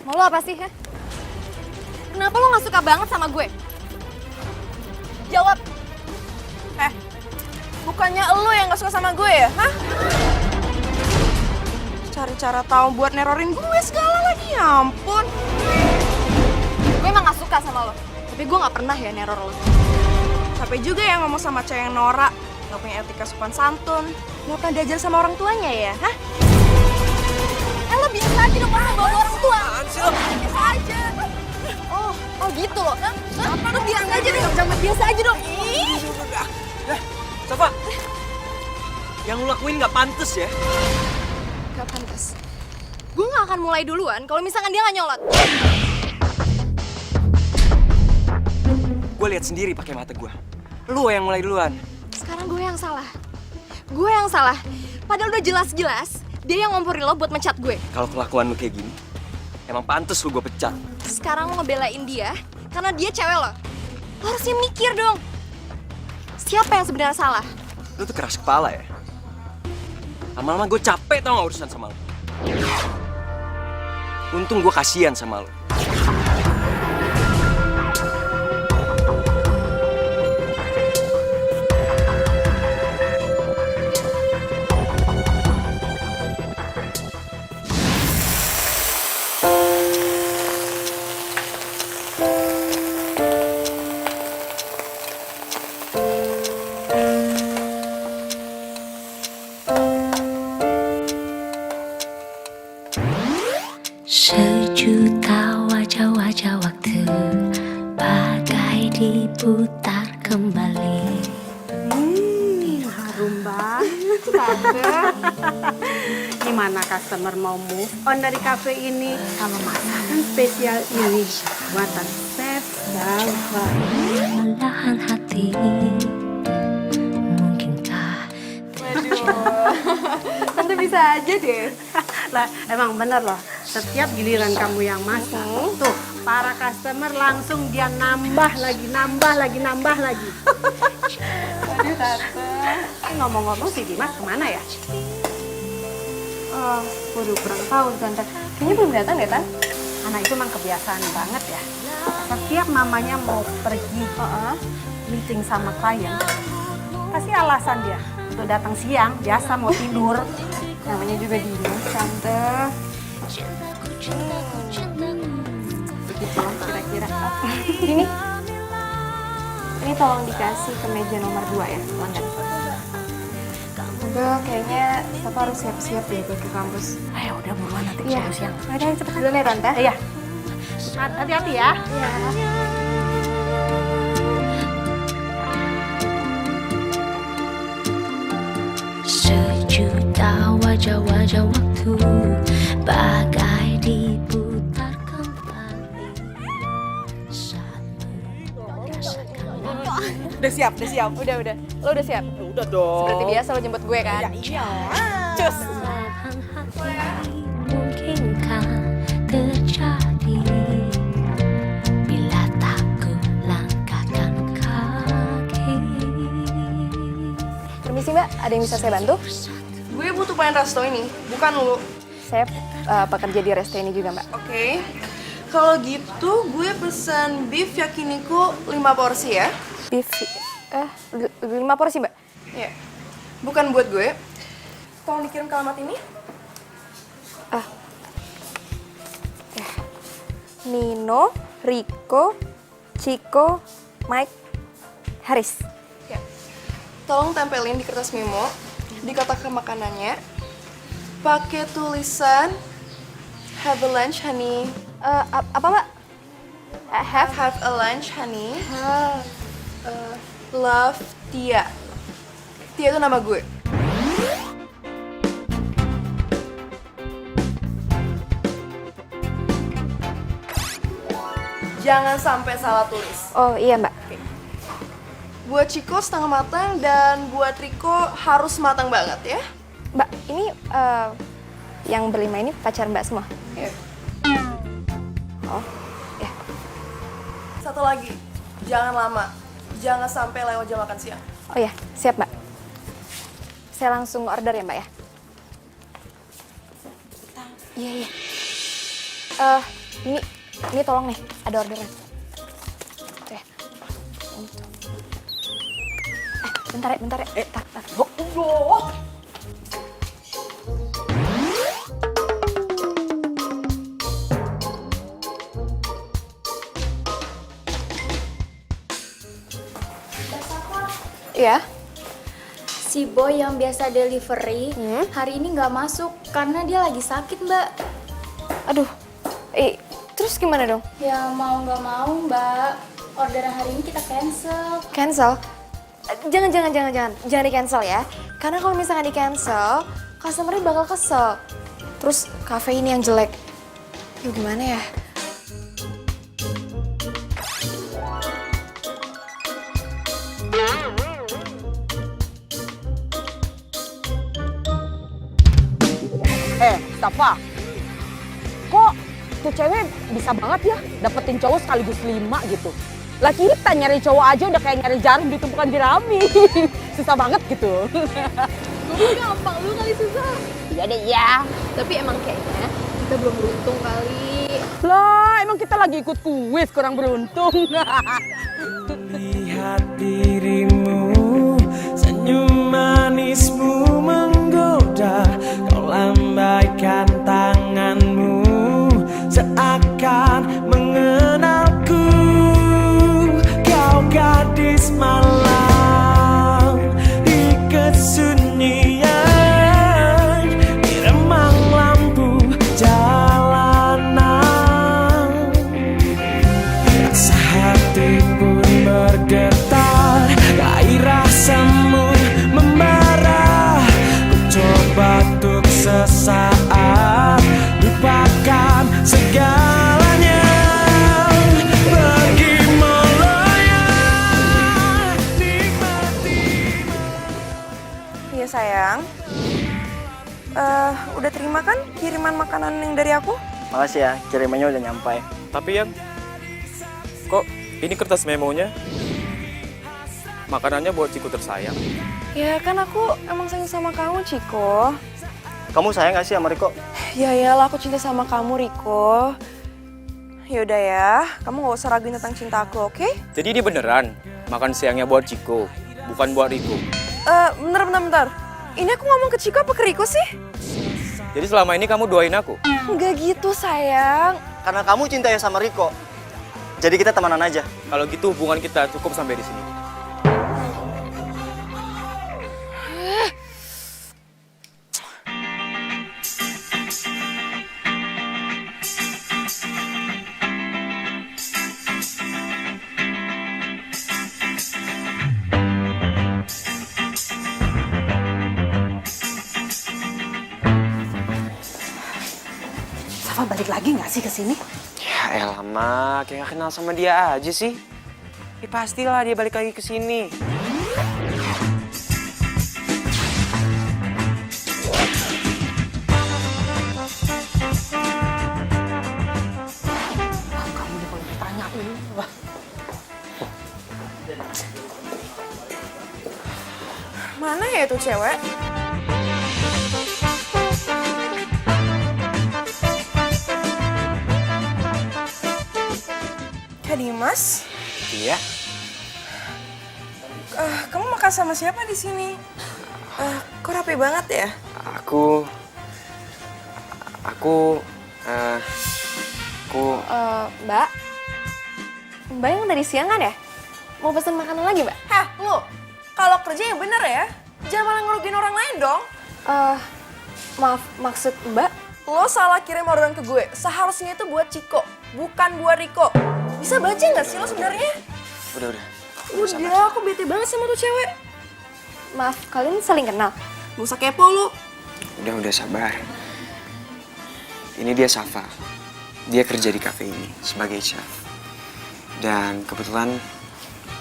Mau lo apa sih, ha? Kenapa lo gak suka banget sama gue? Jawab. Bukannya lo yang gak suka sama gue ya, hah? Cari cara tahu buat nerorin gue segala lagi, ya ampun. Gue emang gak suka sama lo, tapi gue gak pernah ya neror lo. Capek juga ya ngomong sama cewek yang norak, gak punya etika sopan santun, gak pernah diajar sama orang tuanya ya, hah? Lo biasa aja dong ngomong bawa orang tua. Biasa aja. Oh gitu loh, kan? Lo biasa aja dong, jangan biasa aja dong. Safa, yang lu lakuin gak pantas ya. Gak pantas. Gue gak akan mulai duluan kalau misalkan dia gak nyolot. Gue lihat sendiri pakai mata gue. Lu yang mulai duluan. Sekarang gue yang salah. Gue yang salah. Padahal udah jelas-jelas dia yang ngomporin lo buat mencat gue. Kalau kelakuan lu kayak gini, emang pantas lu gue pecat. Sekarang lo ngebelain dia karena dia cewek lo. Lo harusnya mikir dong. Siapa yang sebenarnya salah? Lu tuh keras kepala ya. Lama-lama gue capek tau gak urusan sama lu. Untung gue kasihan sama lu. Sejuta wajah-wajah waktu bagai diputar kembali. Harum banget, Tante. Gimana customer mau move on dari cafe ini sama masakan spesial ini buatan Chef Safa. Melahan hati, mungkinkah Tante bisa aja deh. Lah, emang bener loh. Setiap giliran kamu yang masak, tuh para customer langsung dia nambah lagi. Aduh, Tante. Ngomong-ngomong si Dimas kemana ya? Waduh, kurang tahu, Tante. Kayaknya belum datang deh, Tan. Anak itu emang kebiasaan banget ya. Setiap mamanya mau pergi meeting sama klien, pasti alasan dia untuk datang siang, biasa mau tidur. Namanya juga Dimas, Tante. Begitu lah kira-kira. Ini tolong dikasih ke meja nomor 2 ya, pelanggan. Udah, kayaknya Safa harus siap-siap deh buat ke kampus. Ayo udah buruan nanti Iya. keburu siang. Udah, cepetan. Duluan ya, Tante. Iya. Hati-hati ya. Iya. sejuta wajah-wajah waktu bagai diputar kembali. Satu rasakan. Udah siap. Udah. Lo udah siap? Udah dong. Seperti biasa lo jemput gue kan? Iya. Cus. Melahan hati, mungkinkah terjadi bila tak ku langkahkan kaki. Permisi Mbak, ada yang bisa saya bantu? Gue butuh pengen resto ini, bukan lu. Saya pekerja di resto ini juga Mbak. Oke. Kalau gitu gue pesen beef yakiniku 5 porsi ya. Beef, 5 porsi Mbak? Iya. Bukan buat gue. Tolong dikirim ke alamat ini. Nino, Rico, Chico, Mike, Haris. Ya. Tolong tempelin di kertas memo, di kotak makanannya. Pakai tulisan have a lunch honey. Apa Mbak? Have a lunch honey. Love Tia. Tia itu nama gue. Jangan sampai salah tulis. Oh iya Mbak. Buat Chico setengah matang dan buat Rico harus matang banget ya. Mbak, ini yang berlima ini pacar Mbak semua? Iya. Oh, ya. Satu lagi, jangan lama. Jangan sampai lewat jam makan siang. Oh ya, siap Mbak. Saya langsung order ya Mbak ya? Iya. Ini tolong nih, ada orderan. Oke. Bentar ya. Tar. Iya. Si boy yang biasa delivery hari ini nggak masuk karena dia lagi sakit, Mbak. Aduh. Terus gimana dong? Ya mau nggak mau, Mbak. Orderan hari ini kita cancel. Cancel? Jangan di cancel ya. Karena kalau misalkan di cancel, customer-nya bakal kesel. Terus cafe ini yang jelek. Yuk gimana ya? Safa, kok tuh cewek bisa banget ya dapetin cowok sekaligus 5 gitu. Lah kita nyari cowok aja udah kayak nyari jarum di tumpukan jerami. Susah banget gitu. Gue gampang, lu kali susah. Iya deh ya. Tapi emang kayaknya kita belum beruntung kali. Lah emang kita lagi ikut kuis kurang beruntung. Lihat dirimu, senyum manismu menggoda. Kau lambaikan tanganmu seakan mengenalku. Kau gadis malam di kesunyian, di remang lampu jalanan. Sehati pun bergetar, gairah semu membara. Ku coba untuk sesaat lupakan segalanya, pergi melayang, nikmati. Iya sayang. Udah terima kan kiriman makanan yang dari aku? Makasih ya, kirimannya udah nyampai. Tapi yang kok ini kertas memonya makanannya buat Ciko tersayang. Ya kan aku emang sayang sama kamu, Ciko. Kamu sayang gak sih sama Riko? Ya iyalah aku cinta sama kamu, Riko. Yaudah ya, kamu gak usah raguin tentang cinta aku, oke? Jadi ini beneran makan siangnya buat Ciko, bukan buat Riko. Bentar. Ini aku ngomong ke Ciko apa ke Riko sih? Jadi selama ini kamu doain aku? Enggak gitu, sayang. Karena kamu cinta ya sama Riko. Jadi kita temenan aja. Kalau gitu hubungan kita cukup sampai di sini. Safa balik lagi nggak sih ke sini? Ya elah, Mak. Kayak gak kenal sama dia aja sih. Ya pastilah dia balik lagi ke sini. Kamu nih kalau ditanyain. Wah. Mana ya tuh cewek? Kak Dimas? Iya. Kamu makan sama siapa di sini? Kok rapi banget ya? Aku... Mbak? Mbak yang dari siang kan ya? Mau pesen makanan lagi, Mbak? Hah, lu? Kalau kerja yang bener ya, jangan malah ngerugiin orang lain dong. Maaf, maksud Mbak? Lo salah kirim orderan ke gue. Seharusnya itu buat Ciko, bukan buat Riko. Bisa baca nggak sih lo sebenarnya? Udah. Udah, aku bete banget sama tuh cewek. Maaf, kalian saling kenal? Gak usah kepo lo. Udah sabar. Ini dia Safa. Dia kerja di cafe ini sebagai chef. Dan kebetulan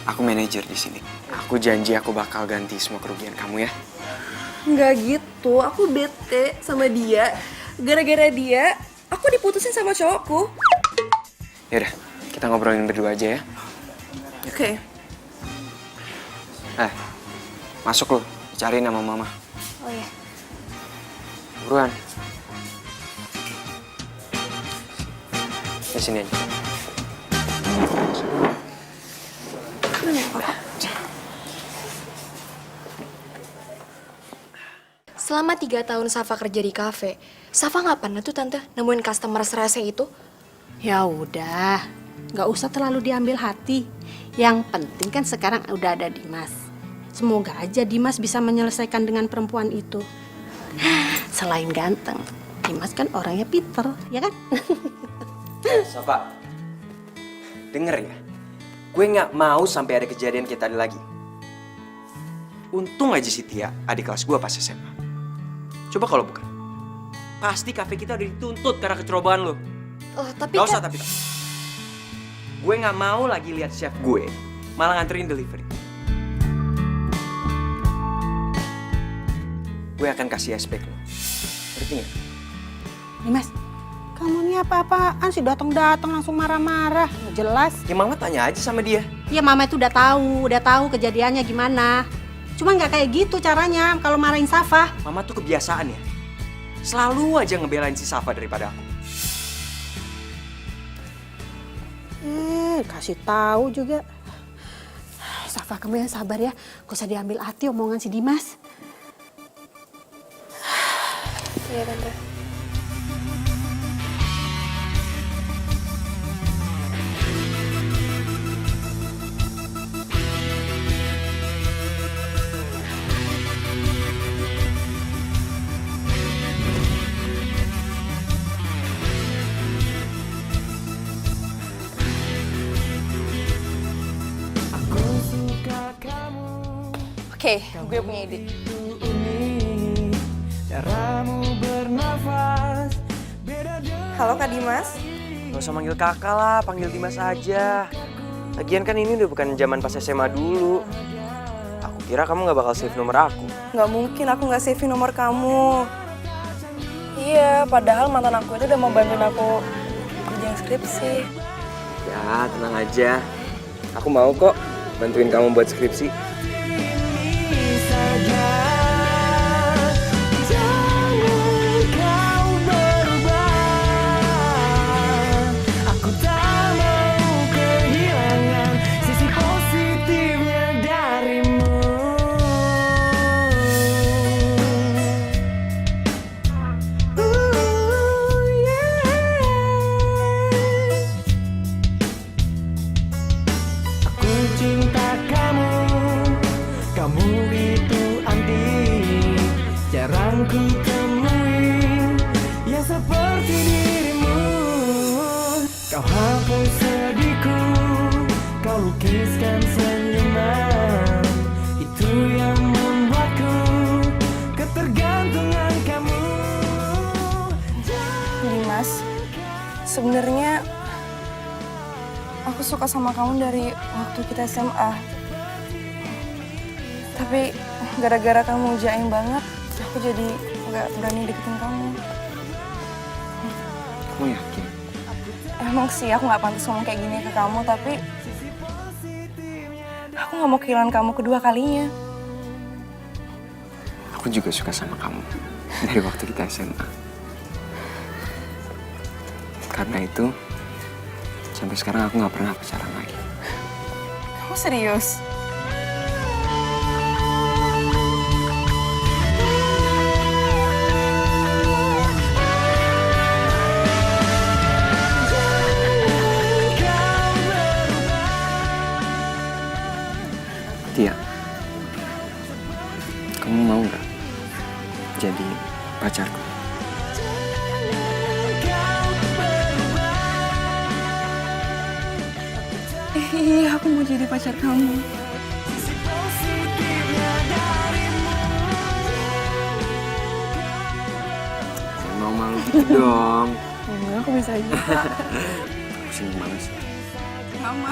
aku manajer di sini. Aku janji aku bakal ganti semua kerugian kamu ya. Nggak gitu, aku bete sama dia. Gara-gara dia, aku diputusin sama cowokku. Yaudah, kita ngobrolin berdua aja ya. Oke. Masuk lo, cariin sama mama. Oh iya. Buruan. Di sini aja. Selama 3 tahun Safa kerja di kafe, Safa nggak pernah tuh tante nemuin customer serese itu. Ya udah, nggak usah terlalu diambil hati. Yang penting kan sekarang udah ada Dimas. Semoga aja Dimas bisa menyelesaikan dengan perempuan itu. Selain ganteng, Dimas kan orangnya pinter, ya kan? Safa, denger ya. Gue nggak mau sampai ada kejadian kayak tadi lagi. Untung aja si Tia, adik kelas gue pas SMA. Coba kalau bukan, pasti kafe kita udah dituntut karena kecerobohan lo. Oh, tapi Gak usah kan... tapi. Gue nggak mau lagi lihat chef gue malah nganterin delivery. Gue akan kasih aspek lo. Ngerti nggak? Dimas, kamu ini apa-apaan sih datang-datang langsung marah-marah? Nggak jelas. Ya mama tanya aja sama dia. Ya mama itu udah tahu kejadiannya gimana. Cuma nggak kayak gitu caranya kalau marahin Safa. Mama tuh kebiasaan ya. Selalu aja ngebelain si Safa daripada aku. Kasih tahu juga. Safa, kamu yang sabar ya. Gak usah diambil hati omongan si Dimas. Iya tante. Oke, gue punya ide. Halo Kak Dimas. Gak usah manggil kakak lah, panggil Dimas aja. Lagian kan ini udah bukan zaman pas SMA dulu. Aku kira kamu gak bakal save nomor aku. Nggak mungkin aku nggak save nomor kamu. Iya, padahal mantan aku itu udah mau bantuin aku kerjaan skripsi. Ya, tenang aja. Aku mau kok bantuin kamu buat skripsi. Sebenarnya aku suka sama kamu dari waktu kita SMA. Tapi gara-gara kamu jaim banget, aku jadi nggak berani deketin kamu. Kamu yakin? Emang sih aku nggak pantas ngomong kayak gini ke kamu, tapi aku nggak mau kehilangan kamu kedua kalinya. Aku juga suka sama kamu dari waktu kita SMA. Karena itu, sampai sekarang aku nggak pernah pacaran lagi. Kamu serius? Tia, kamu mau nggak jadi pacarku? Iya, aku mau jadi pacar kamu. Jangan mau malu gitu dong. Enggak, aku bisa aja. Aku seneng banget sih. Mama.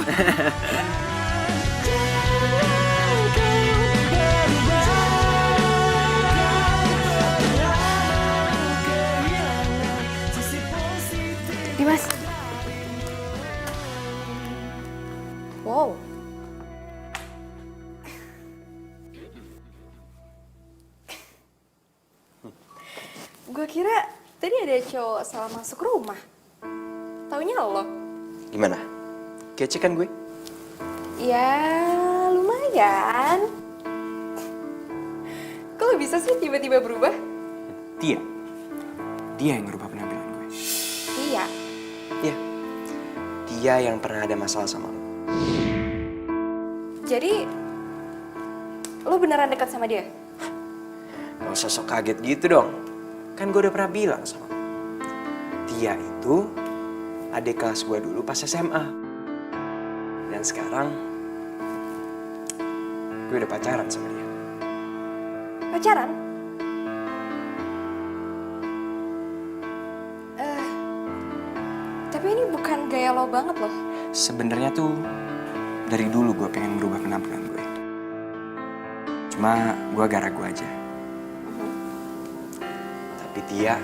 Dimas. Wow. Gue kira tadi ada cowok salah masuk rumah. taunya lo. Gimana? Kece kan gue? Ya, lumayan. Kok lo bisa sih tiba-tiba berubah? Dia yang ngerubah penampilan gue. Iya. Iya. Dia yang pernah ada masalah sama lo. Jadi, lo beneran dekat sama dia? Gak usah sok kaget gitu dong. Kan gue udah pernah bilang sama lo. Dia itu adik kelas gue dulu pas SMA. Dan sekarang gue udah pacaran sama dia. Pacaran? Tapi ini bukan gaya lo banget loh. Sebenarnya tuh dari dulu gue pengen merubah penampilan gue. Cuma gue agak ragu aja. Tapi dia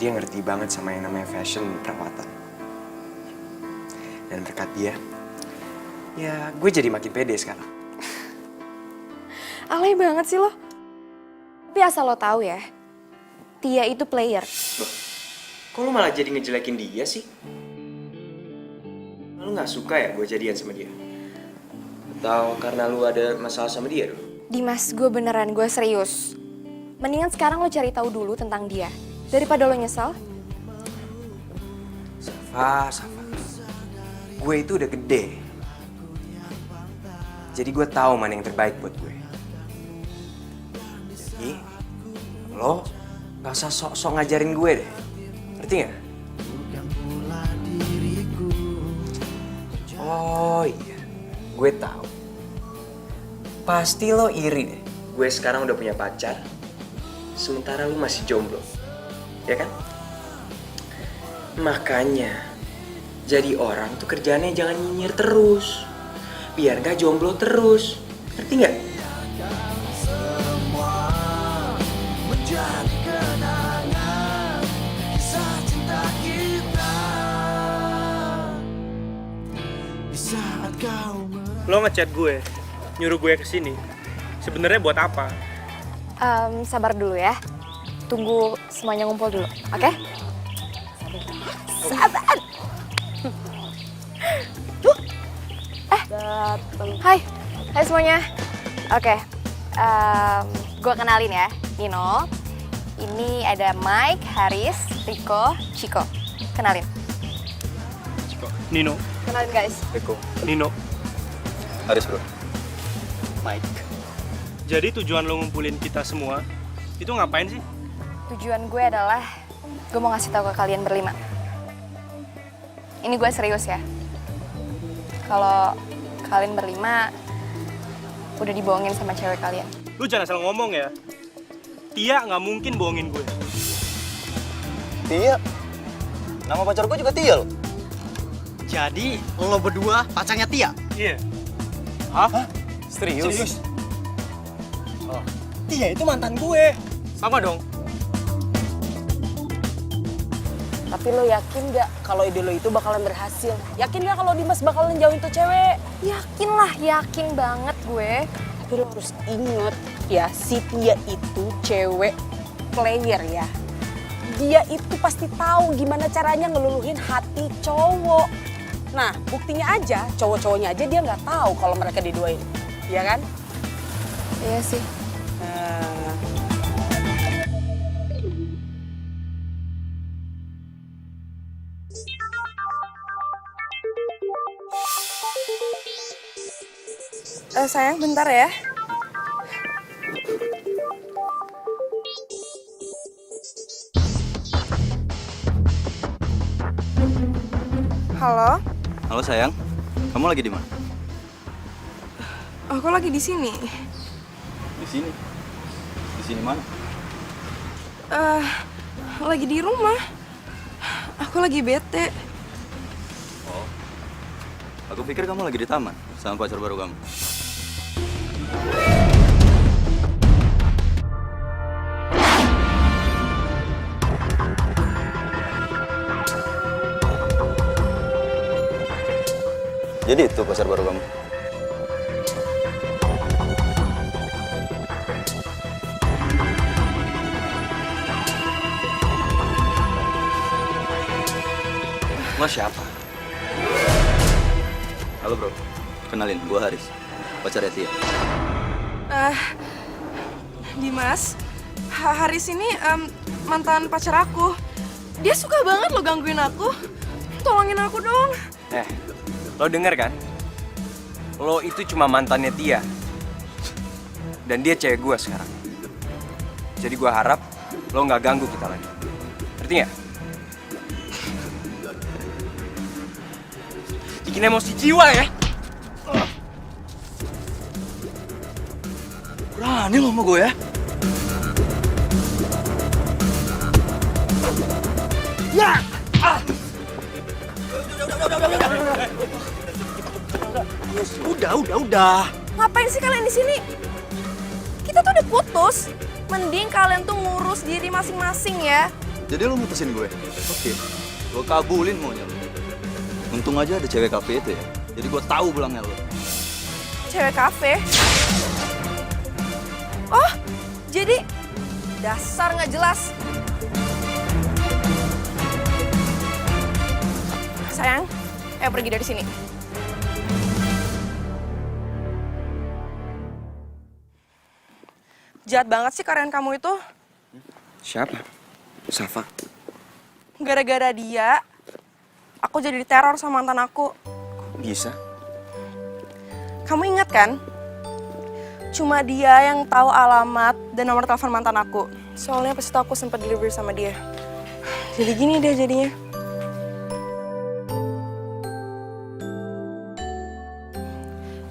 ngerti banget sama yang namanya fashion perawatan. Dan berkat dia, ya gue jadi makin pede sekarang. Alay banget sih lo. Tapi asal lo tahu ya, Tia itu player. Loh, kok lu malah jadi ngejelekin dia sih? Lu gak suka ya gue jadian sama dia? Atau karena lu ada masalah sama dia dulu? Dimas, gue beneran, gue serius. Mendingan sekarang lo cari tahu dulu tentang dia. Daripada lo nyesal. Safa. Gue itu udah gede. Jadi gue tahu mana yang terbaik buat gue. Jadi, lo gak usah sok-sok ngajarin gue deh. Ngerti gak? Oh iya, gue tahu. Pasti lo iri deh. Gue sekarang udah punya pacar, sementara lo masih jomblo. Ya kan? Makanya, jadi orang tuh kerjaannya jangan nyinyir terus. Biar gak jomblo terus. Ngerti gak? Lo ngechat gue, nyuruh gue kesini. Sebenarnya buat apa? Sabar dulu ya. Tunggu semuanya ngumpul dulu, oke? Sabar. Hai semuanya. Oke, gue kenalin ya, Nino. Ini ada Mike, Haris, Rico, Chico. Kenalin. Nino, Kenalin guys. Eko, Nino, Haris bro. Mike. Jadi tujuan lo ngumpulin kita semua, itu ngapain sih? Tujuan gue adalah, gue mau ngasih tahu ke kalian berlima. Ini gue serius ya. Kalau kalian berlima udah dibohongin sama cewek kalian. Lu jangan asal ngomong ya. Tia nggak mungkin bohongin gue. Tia? Nama pacar gue juga Tia loh. Jadi, lo berdua pacarnya Tia? Iya. Hah? Serius? Oh. Tia itu mantan gue. Sama dong. Tapi lo yakin gak kalau ide lo itu bakalan berhasil? Yakin gak kalau Dimas bakalan jauhin tuh cewek? Yakin lah, yakin banget gue. Tapi lo harus inget ya, si Tia itu cewek player ya. Dia itu pasti tahu gimana caranya ngeluluhin hati cowok. Nah, buktinya aja, cowok-cowoknya aja dia nggak tahu kalau mereka diduain. Iya kan? Iya sih. Sayang, bentar ya. Halo, Halo sayang, kamu lagi di mana? aku lagi di sini. Di sini. Di sini mana? Lagi di rumah. Aku lagi bete. Oh. Aku pikir kamu lagi di taman sama pacar baru kamu. Jadi itu pacar baru kamu? Lo siapa? Halo bro, kenalin, gue Haris, pacarnya Tia. Dimas, Haris ini mantan pacar aku. Dia suka banget lo gangguin aku. Tolongin aku dong. Lo denger kan? Lo itu cuma mantannya Tia. Dan dia cewek gue sekarang. Jadi gue harap lo nggak ganggu kita lagi. Ngerti nggak? Bikin emosi jiwa ya. Berani lo sama gue ya? Ya! Udah. Ngapain sih kalian di sini? Kita tuh udah putus. Mending kalian tuh ngurus diri masing-masing ya. Jadi lo mutusin gue? Oke, gue kabulin maunya lo. Untung aja ada cewek kafe itu ya. Jadi gue tahu belangnya lo. Cewek kafe? Oh, jadi dasar nggak jelas. Sayang, ayo pergi dari sini. Jahat banget sih karyawan kamu itu. Siapa? Safa. Gara-gara dia, aku jadi diteror sama mantan aku. Bisa? Kamu ingat kan? Cuma dia yang tahu alamat dan nomor telepon mantan aku. Soalnya pas itu aku sempat delivery sama dia. Jadi gini deh jadinya.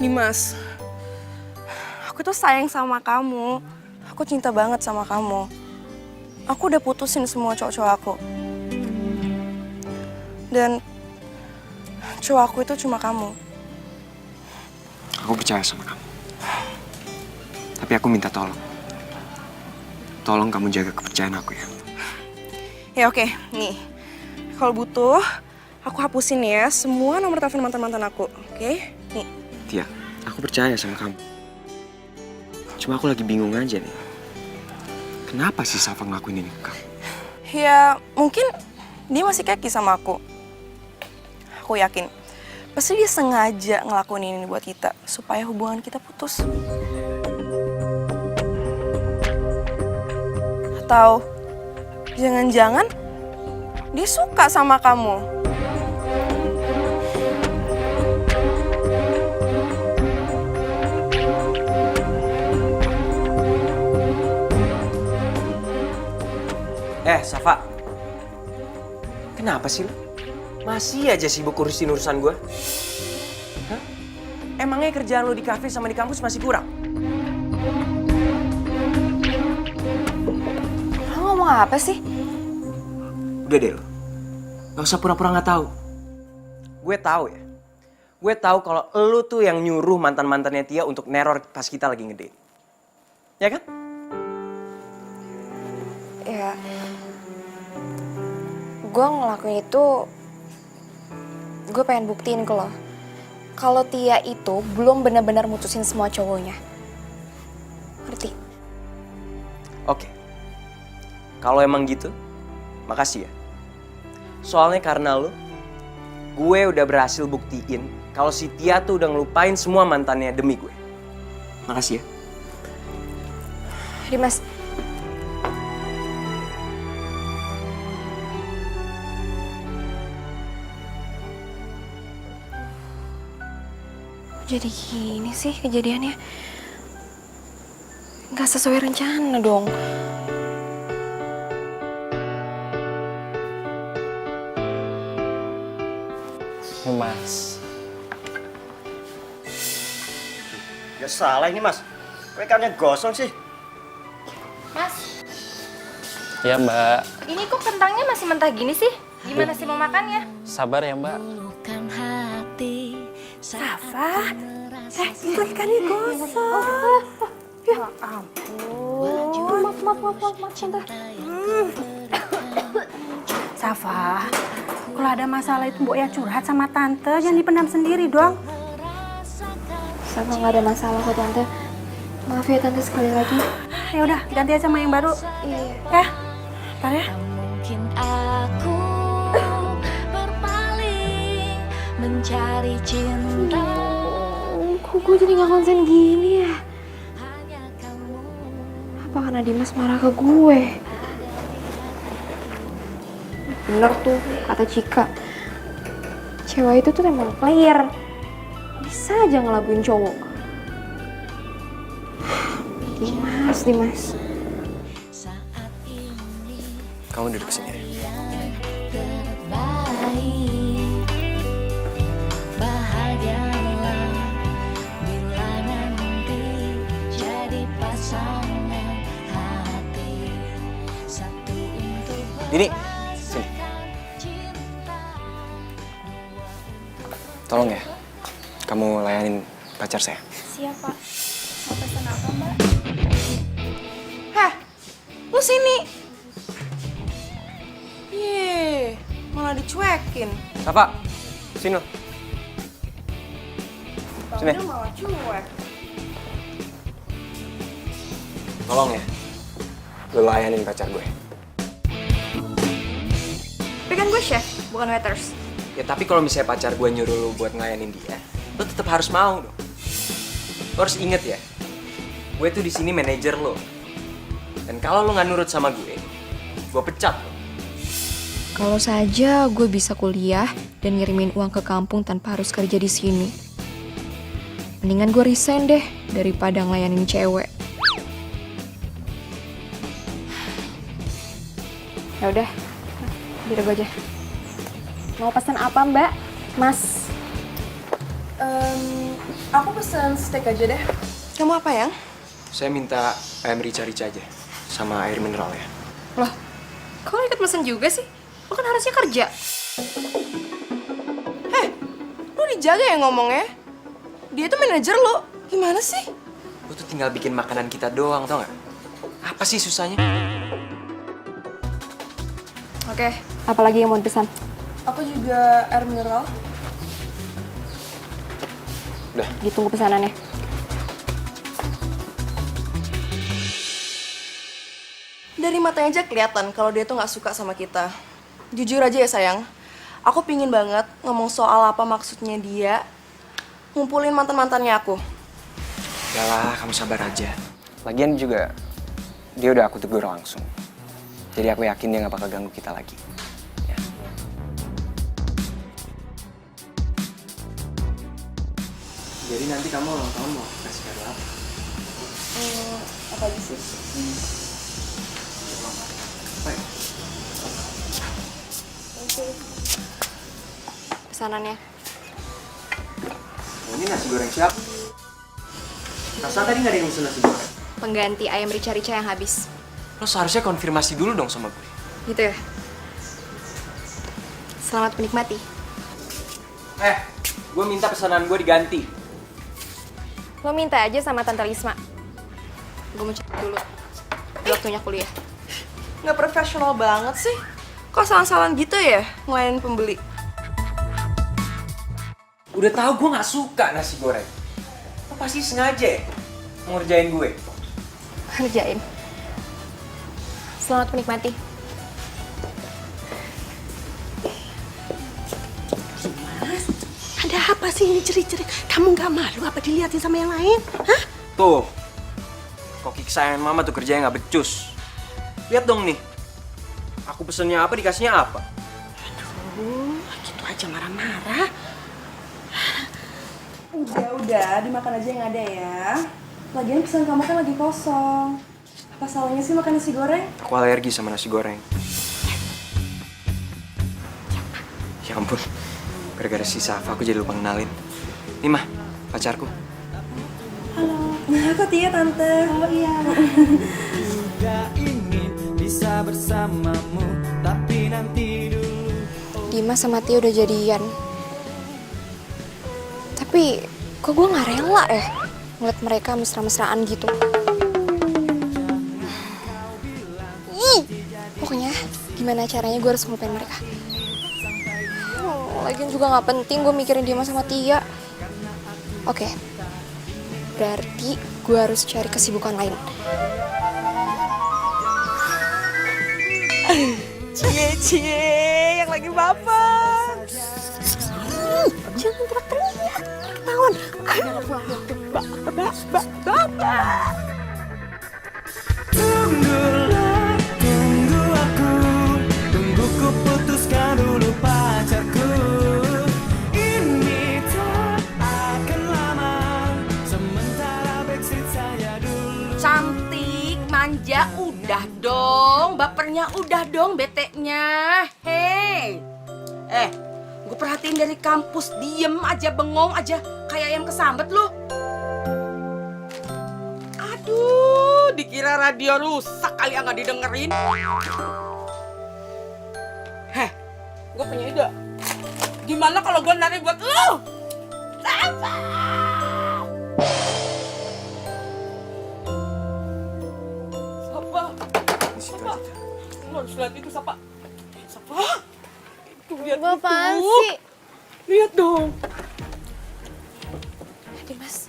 Dimas, aku tuh sayang sama kamu. Aku cinta banget sama kamu. Aku udah putusin semua cowok-cowok aku. Dan cowok aku itu cuma kamu. Aku percaya sama kamu. Tapi aku minta tolong. Tolong kamu jaga kepercayaan aku ya. Ya oke, nih. Kalau butuh, aku hapusin ya semua nomor telepon mantan-mantan aku. Oke? Nih. Tia, aku percaya sama kamu. Cuma aku lagi bingung aja nih. Kenapa sih Safa ngelakuin ini ke kamu? Ya mungkin dia masih keki sama aku. Aku yakin. Pasti dia sengaja ngelakuin ini buat kita. Supaya hubungan kita putus. Atau jangan-jangan dia suka sama kamu. Safa. Kenapa sih lu? Masih aja sibuk urusin urusan gue? Hah? Emangnya kerjaan lu di kafe sama di kampus masih kurang? Lo ngomong apa sih? Udah deh lo. Gak usah pura-pura gak tahu. Gue tahu ya. Gue tahu kalau lu tuh yang nyuruh mantan-mantannya Tia untuk neror pas kita lagi ngedate. Ya kan? Ya, gue ngelakuin itu, gue pengen buktiin ke lo. Kalau Tia itu belum benar-benar mutusin semua cowoknya. Ngerti? Oke. Kalau emang gitu, makasih ya. Soalnya karena lo, gue udah berhasil buktiin kalau si Tia tuh udah ngelupain semua mantannya demi gue. Makasih ya. Dimas. Jadi gini sih kejadiannya. Gak sesuai rencana dong. Mas. Ya salah ini mas. Kok ikannya gosong sih? Mas, Ya mbak. ini kok kentangnya masih mentah gini sih? Gimana sih mau makannya? Sabar ya mbak. Bukan hati Safa? Itu ikannya gosong. Ya ampun. Maaf, cinta. Safa, kalau ada masalah itu Mbok ya curhat sama tante, jangan dipendam sendiri dong. Safa gak ada masalah kok tante. Maaf ya tante sekali lagi. Ya udah, ganti aja sama yang baru. Iya. Ya, ntar ya. mungkin aku berpaling mencari cinta. Kok gue jadi gak konsen gini ya? Hanya kamu. Apa karena Dimas marah ke gue? Bener tuh kata Cika. Cewek itu tuh emang player. Bisa aja ngelabuin cowok. Dimas. Saat ini Kamu duduk sini. terbaik. Bahagialah bila nanti jadi pasangan hati. Satu untuk Dini, sini. Tolong ya, kamu layanin pacar saya. Siap, Pak. Mau pesan apa, Mbak? Heh, lu sini. Yeay, malah dicuekin. Safa, sini lo. Sini. Dia malah cuek. Tolong ya, lu layanin pacar gue. Tapi kan gue chef, bukan waiters. Ya tapi kalau misalnya pacar gue nyuruh lu buat ngelayanin dia, lu tetap harus mau dong. Lu harus inget ya, gue tuh di sini manajer lo. Dan kalau lu nggak nurut sama gue pecat lo. Kalau saja gue bisa kuliah dan ngirimin uang ke kampung tanpa harus kerja di sini. Mendingan gue resign deh daripada ngelayanin cewek. Ya udah, biar gue aja. Mau pesan apa Mbak? Mas? Aku pesen steak aja deh. Kamu apa yang? Saya minta ayam rica-rica aja, sama air mineral ya. Loh, kok lo ikut pesen juga sih? Lo kan harusnya kerja. Heh, lo dijaga ya ngomongnya. Dia tuh manajer lo. Gimana sih? Lu tuh tinggal bikin makanan kita doang, tau gak? Apa sih susahnya? Oke, Apalagi yang mau dipesan? aku juga air mineral. Udah. Ditunggu pesanannya. Dari matanya aja kelihatan kalau dia tuh nggak suka sama kita. Jujur aja ya sayang, aku pingin banget ngomong soal apa maksudnya dia ngumpulin mantan-mantannya aku. Yalah, kamu sabar aja. Lagian juga, dia udah aku tegur langsung. Jadi aku yakin dia gak bakal ganggu kita lagi. Ya. Jadi nanti kamu ulang tahun mau kasih kado apa? Apa aja sih? Apa ya? Pesanannya. Oh, ini nasi goreng siapa? Rasa tadi gak ada yang pesen nasi goreng? Pengganti ayam rica-rica yang habis. Lo seharusnya konfirmasi dulu dong sama gue. Gitu ya? Selamat menikmati. Gue minta pesanan gue diganti. Lo minta aja sama Tante Lisma. Gue mau cek dulu. Waktunya kuliah. Nggak profesional banget sih. Kok salah-salah gitu ya ngelayanin pembeli? Udah tahu gue gak suka nasi goreng. Lo pasti sengaja ya mau ngerjain gue. Kerjain. Selamat menikmati. Mas, ada apa sih ini ceri-ceri? Kamu nggak malu apa dilihatin sama yang lain? Hah? Tuh, koki kesayangan mama tuh kerjanya nggak becus. Lihat dong nih, aku pesennya apa dikasihnya apa. Aduh, gitu aja marah-marah. Udah, dimakan aja yang ada ya. Lagian pesan kamu kan lagi kosong. Apa salahnya sih makan nasi goreng? Aku alergi sama nasi goreng. Ya ampun, gara-gara si Safa aku jadi lupa ngenalin. Nih mah, pacarku. Nah, aku Tia, Tante. Oh iya. Juga ingin bisa bersamamu, tapi nanti dulu. Dimas sama Tia udah jadian. Tapi kok gue gak rela ya ngeliat mereka mesra-mesraan gitu. Pokoknya gimana caranya gue harus ngelupain mereka. Lagian juga gak penting gue mikirin Dimas sama Tia. Oke, berarti gue harus cari kesibukan lain. Cie, yang lagi baper. Jangan teriak-teriak. Ketahuan. Ayo pulang. Tunggulah, tunggu aku, tunggu ku putuskan dulu pacarku. Ini tak akan lama, sementara backstreet saya dulu. Cantik, manja, udah dong. Bapernya udah dong, beteknya. Hei. Gue perhatiin dari kampus, diem aja, bengong aja. Kayak ayam kesambet lu. Aduh, dikira radio rusak kali nggak didengerin. Gue punya ide. Gimana kalau gue nari buat lu? Safa! Safa, lu harus lihat itu, Safa. Safa, itu lihat itu. Apaan sih? Lihat dong. Dimas.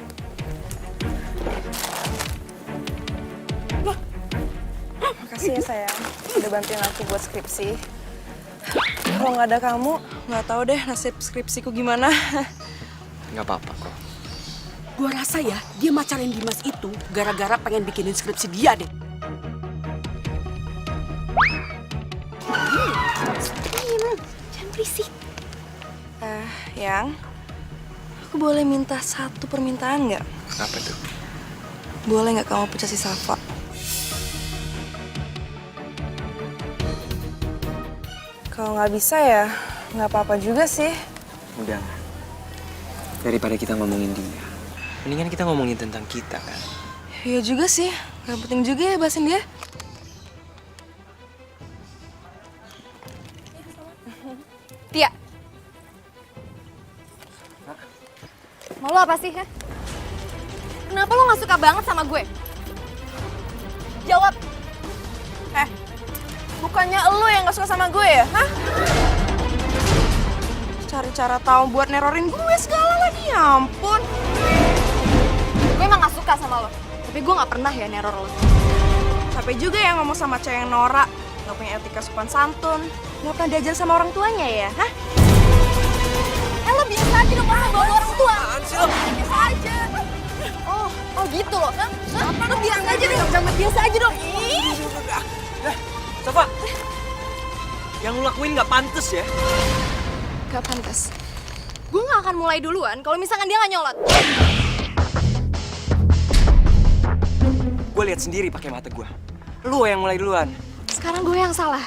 Makasih ya sayang, udah bantuin aku buat skripsi. Kalau nggak ada kamu, nggak tahu deh nasib skripsiku gimana. Nggak apa-apa kok. Gua rasa ya, dia macarin Dimas itu gara-gara pengen bikinin skripsi dia deh. Jangan berisik. Yang, aku boleh minta satu permintaan nggak? Apa tuh? Boleh nggak kamu pecat si Safa? Kalau nggak bisa ya, nggak apa-apa juga sih. Udah. Daripada kita ngomongin dia, mendingan kita ngomongin tentang kita kan. Iya juga sih, nggak penting juga ya bahasin dia. Tia. Mau lo apa sih, ha? Kenapa lo gak suka banget sama gue? Jawab. Bukannya lo yang gak suka sama gue ya, hah? Cari cara tahu buat nerorin gue segala lagi, ya ampun. Gue emang gak suka sama lo, tapi gue gak pernah ya neror lo. Capek juga ya ngomong sama cewek yang norak, gak punya etika sopan santun, gak pernah diajar sama orang tuanya ya, hah? Lo biasa aja dong ngomong bawa orang tua. Biasa aja. Oh gitu loh, hah? Lo biasa aja dong, jangan biasa aja dong. Safa, yang lu lakuin nggak pantas ya? Gak pantas. Gue gak akan mulai duluan kalau misalkan dia gak nyolot. Gue lihat sendiri pakai mata gue. Lu yang mulai duluan. Sekarang gue yang salah.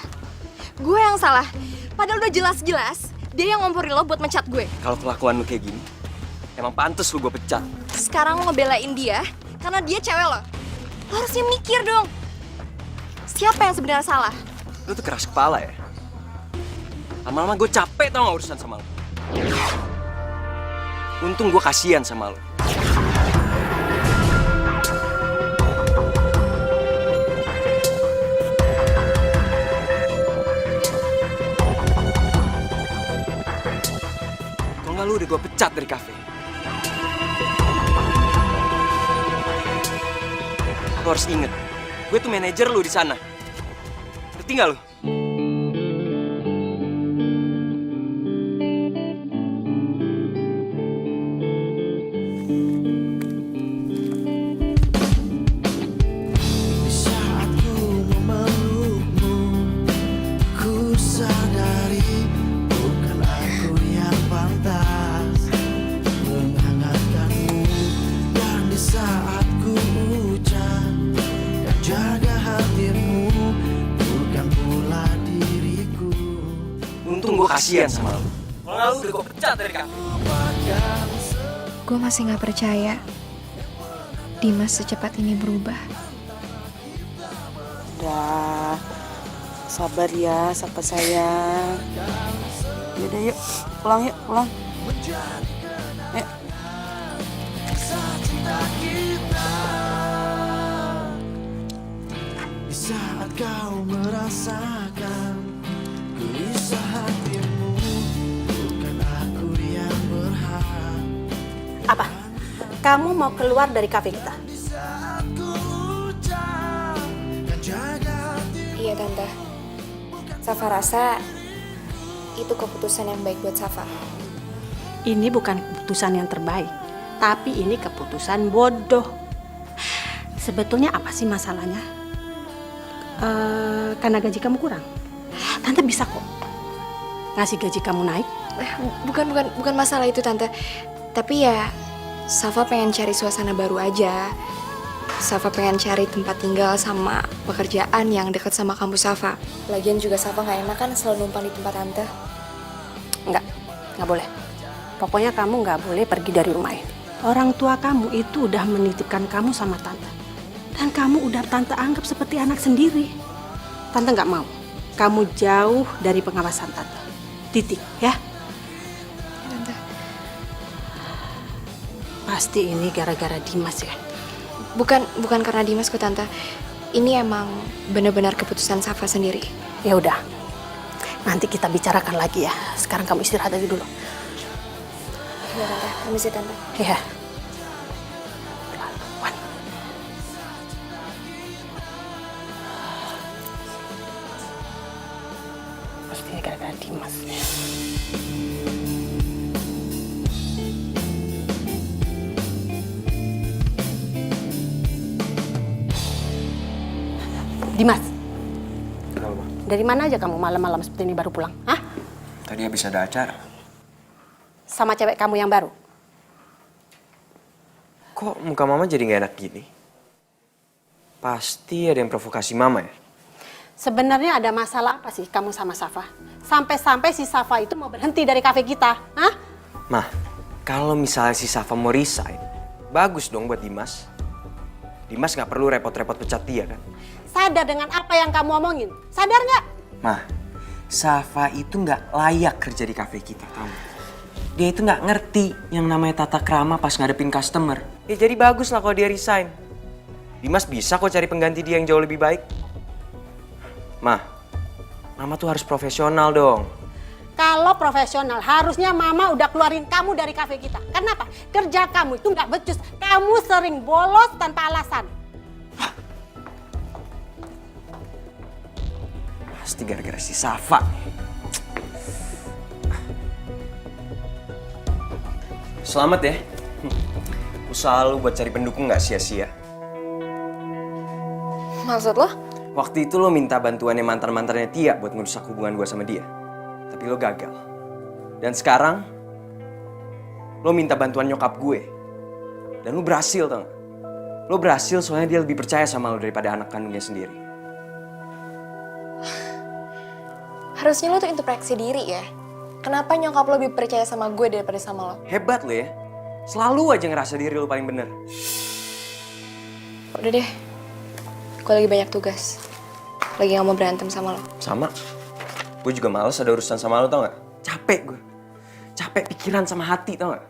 Gue yang salah. Padahal udah jelas-jelas dia yang ngomporin lo buat mencat gue. Kalau kelakuan lu kayak gini, emang pantas lu gue pecat. Sekarang lo ngebelain dia karena dia cewek lo. Lo harusnya mikir dong. Siapa yang sebenarnya salah? Lu tuh keras kepala ya? Lama-lama gue capek tau gak urusan sama lu. Untung gue kasihan sama lu. Kalau nggak lu udah gue pecat dari kafe. Lu harus inget, gue tuh manajer lu di sana. Ngerti nggak lu? Untung gue kasihan sama lu. Kalau nggak lu udah gue pecat dari kafe. Gue masih gak percaya Dimas secepat ini berubah. Udah, sabar ya, Safa sayang. Yaudah yuk, pulang yuk, pulang. Yuk. Di saat kau merasakan gelisah hatimu, bukan aku yang berhak. Apa? Kamu mau keluar dari kafe kita? Iya Tante. Safa rasa itu keputusan yang baik buat Safa. Ini bukan keputusan yang terbaik, tapi ini keputusan bodoh. Sebetulnya apa sih masalahnya? Karena gaji kamu kurang. Tante bisa kok ngasih gaji kamu naik. Bukan masalah itu tante. Tapi ya Safa pengen cari suasana baru aja. Safa pengen cari tempat tinggal sama pekerjaan yang dekat sama kampus Safa. Lagian juga Safa nggak enak kan selalu numpang di tempat tante. Nggak boleh. Pokoknya kamu nggak boleh pergi dari rumah ini. Orang tua kamu itu udah menitipkan kamu sama tante. Dan kamu udah tante anggap seperti anak sendiri. Tante nggak mau kamu jauh dari pengawasan tante. Titik, ya. Tante. Pasti ini gara-gara Dimas ya. Bukan karena Dimas kok tante. Ini emang benar-benar keputusan Safa sendiri. Ya udah. Nanti kita bicarakan lagi ya. Sekarang kamu istirahat aja dulu. Ya tante, permisi tante. Ya. Pasti ini gara-gara Dimas. Dimas, Kenapa? dari mana aja kamu malam-malam seperti ini baru pulang? Hah? Tadi habis ada acara. Sama cewek kamu yang baru? Kok muka mama jadi nggak enak gini? Pasti ada yang provokasi mama ya? Sebenarnya ada masalah apa sih kamu sama Safa? Sampai-sampai si Safa itu mau berhenti dari kafe kita, hah? Mah, kalau misalnya si Safa mau resign, bagus dong buat Dimas. Dimas nggak perlu repot-repot pecat dia kan? Sadar dengan apa yang kamu omongin? Sadar nggak? Mah, Safa itu nggak layak kerja di kafe kita, tahu? Dia itu nggak ngerti yang namanya tata krama pas ngadepin customer. Ya jadi bagus lah kalau dia resign. Dimas bisa kok cari pengganti dia yang jauh lebih baik. Mah, mama tuh harus profesional dong. Kalau profesional, harusnya mama udah keluarin kamu dari kafe kita. Kenapa? Kerja kamu itu nggak becus. Kamu sering bolos tanpa alasan. Pasti gara-gara si Safa. Selamat ya. Usaha lu buat cari pendukung nggak sia-sia. Maksud lo? Waktu itu lo minta bantuannya mantan-mantannya Tia buat ngerusak hubungan gue sama dia. Tapi lo gagal. Dan sekarang, lo minta bantuan nyokap gue. Dan lo berhasil, tau gak? Lo berhasil soalnya dia lebih percaya sama lo daripada anak kandungnya sendiri. Harusnya lo tuh introspeksi diri ya. Kenapa nyokap lo lebih percaya sama gue daripada sama lo? Hebat lo ya. Selalu aja ngerasa diri lo paling bener. Udah deh, gue lagi banyak tugas. Lagi gak mau berantem sama lo. Sama. Gue juga males ada urusan sama lo, tau gak? Capek gue. Capek pikiran sama hati, tau gak?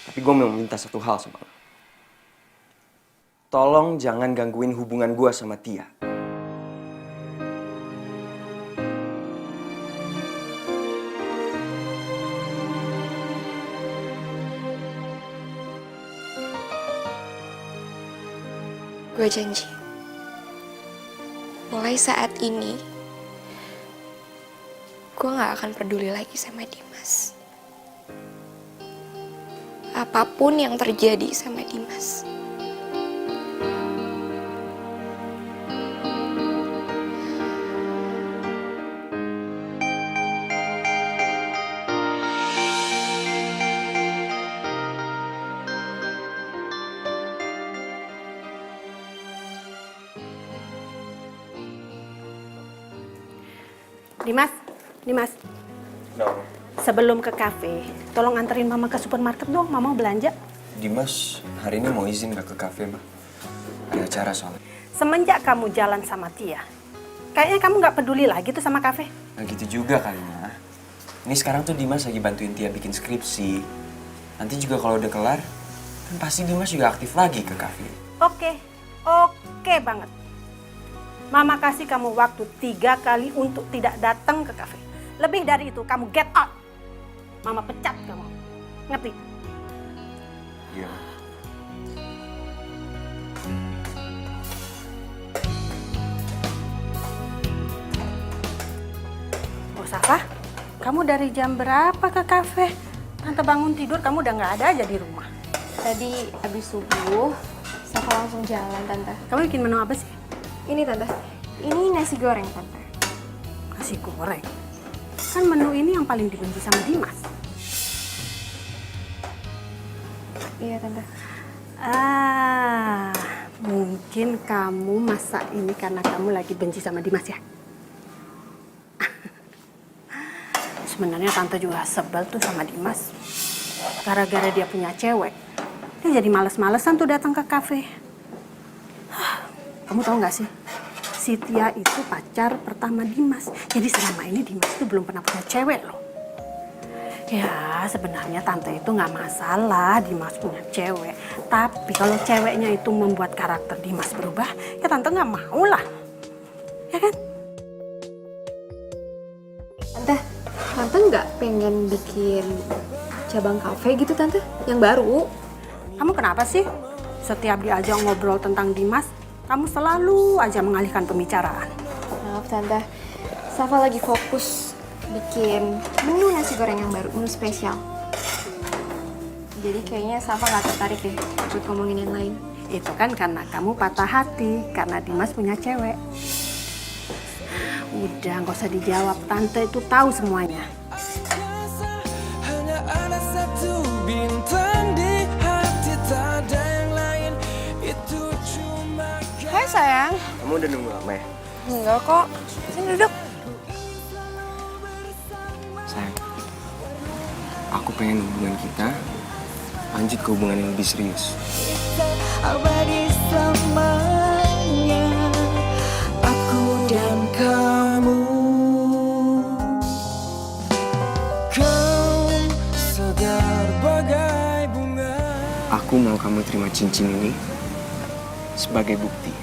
Tapi gue mau minta satu hal sama lo. Tolong jangan gangguin hubungan gue sama Tia. Gue janji. Mulai saat ini, gue gak akan peduli lagi sama Dimas. Apapun yang terjadi sama Dimas. Dimas, No. sebelum ke kafe, tolong anterin mama ke supermarket dong, mama mau belanja. Dimas hari ini mau izin gak ke kafe, Mbak? Ada acara soalnya. Semenjak kamu jalan sama Tia, kayaknya kamu nggak peduli lagi tuh sama kafe. Nah gitu juga kali, Ma. Ini sekarang tuh Dimas lagi bantuin Tia bikin skripsi. Nanti juga kalau udah kelar, kan pasti Dimas juga aktif lagi ke kafe. Oke banget. Mama kasih kamu waktu 3 kali untuk tidak datang ke kafe. Lebih dari itu, kamu get out. Mama pecat kamu. Ngerti? Iya, Ma. Oh, Safa, kamu dari jam berapa ke kafe? Tante bangun tidur kamu udah nggak ada aja di rumah. Tadi abis subuh, Safa langsung jalan, Tante. Kamu bikin menu apa sih? Ini, Tante. Ini nasi goreng, Tante. Nasi goreng. Kan menu ini yang paling dibenci sama Dimas. Iya, Tante. Mungkin kamu masak ini karena kamu lagi benci sama Dimas ya? Sebenarnya Tante juga sebel tuh sama Dimas. Gara-gara dia punya cewek, dia jadi males-malesan tuh datang ke kafe. Kamu tahu nggak sih? Si Tia itu pacar pertama Dimas. Jadi selama ini Dimas tuh belum pernah punya cewek loh. Ya sebenarnya Tante itu nggak masalah Dimas punya cewek. Tapi kalau ceweknya itu membuat karakter Dimas berubah, ya Tante nggak mau lah. Ya kan? Tante nggak pengen bikin cabang kafe gitu, Tante? Yang baru? Kamu kenapa sih? Setiap diajak ngobrol tentang Dimas, kamu selalu aja mengalihkan pembicaraan. Maaf, Tante. Safa lagi fokus bikin menu nasi goreng yang baru, menu spesial. Jadi kayaknya Safa nggak tertarik deh buat ngomongin yang lain. Itu kan karena kamu patah hati, karena Dimas punya cewek. Udah, nggak usah dijawab. Tante itu tahu semuanya. Hanya ada satu bintang di hati, tak ada yang lain. Itu cuma Hai sayang. Kamu udah nunggu lama ya? Enggak kok. Sini duduk. Sayang, aku pengen hubungan kita lanjut ke hubungan yang lebih serius. abadi selamanya, aku dan kamu. Kau segar bagai bunga. Aku mau kamu terima cincin ini sebagai bukti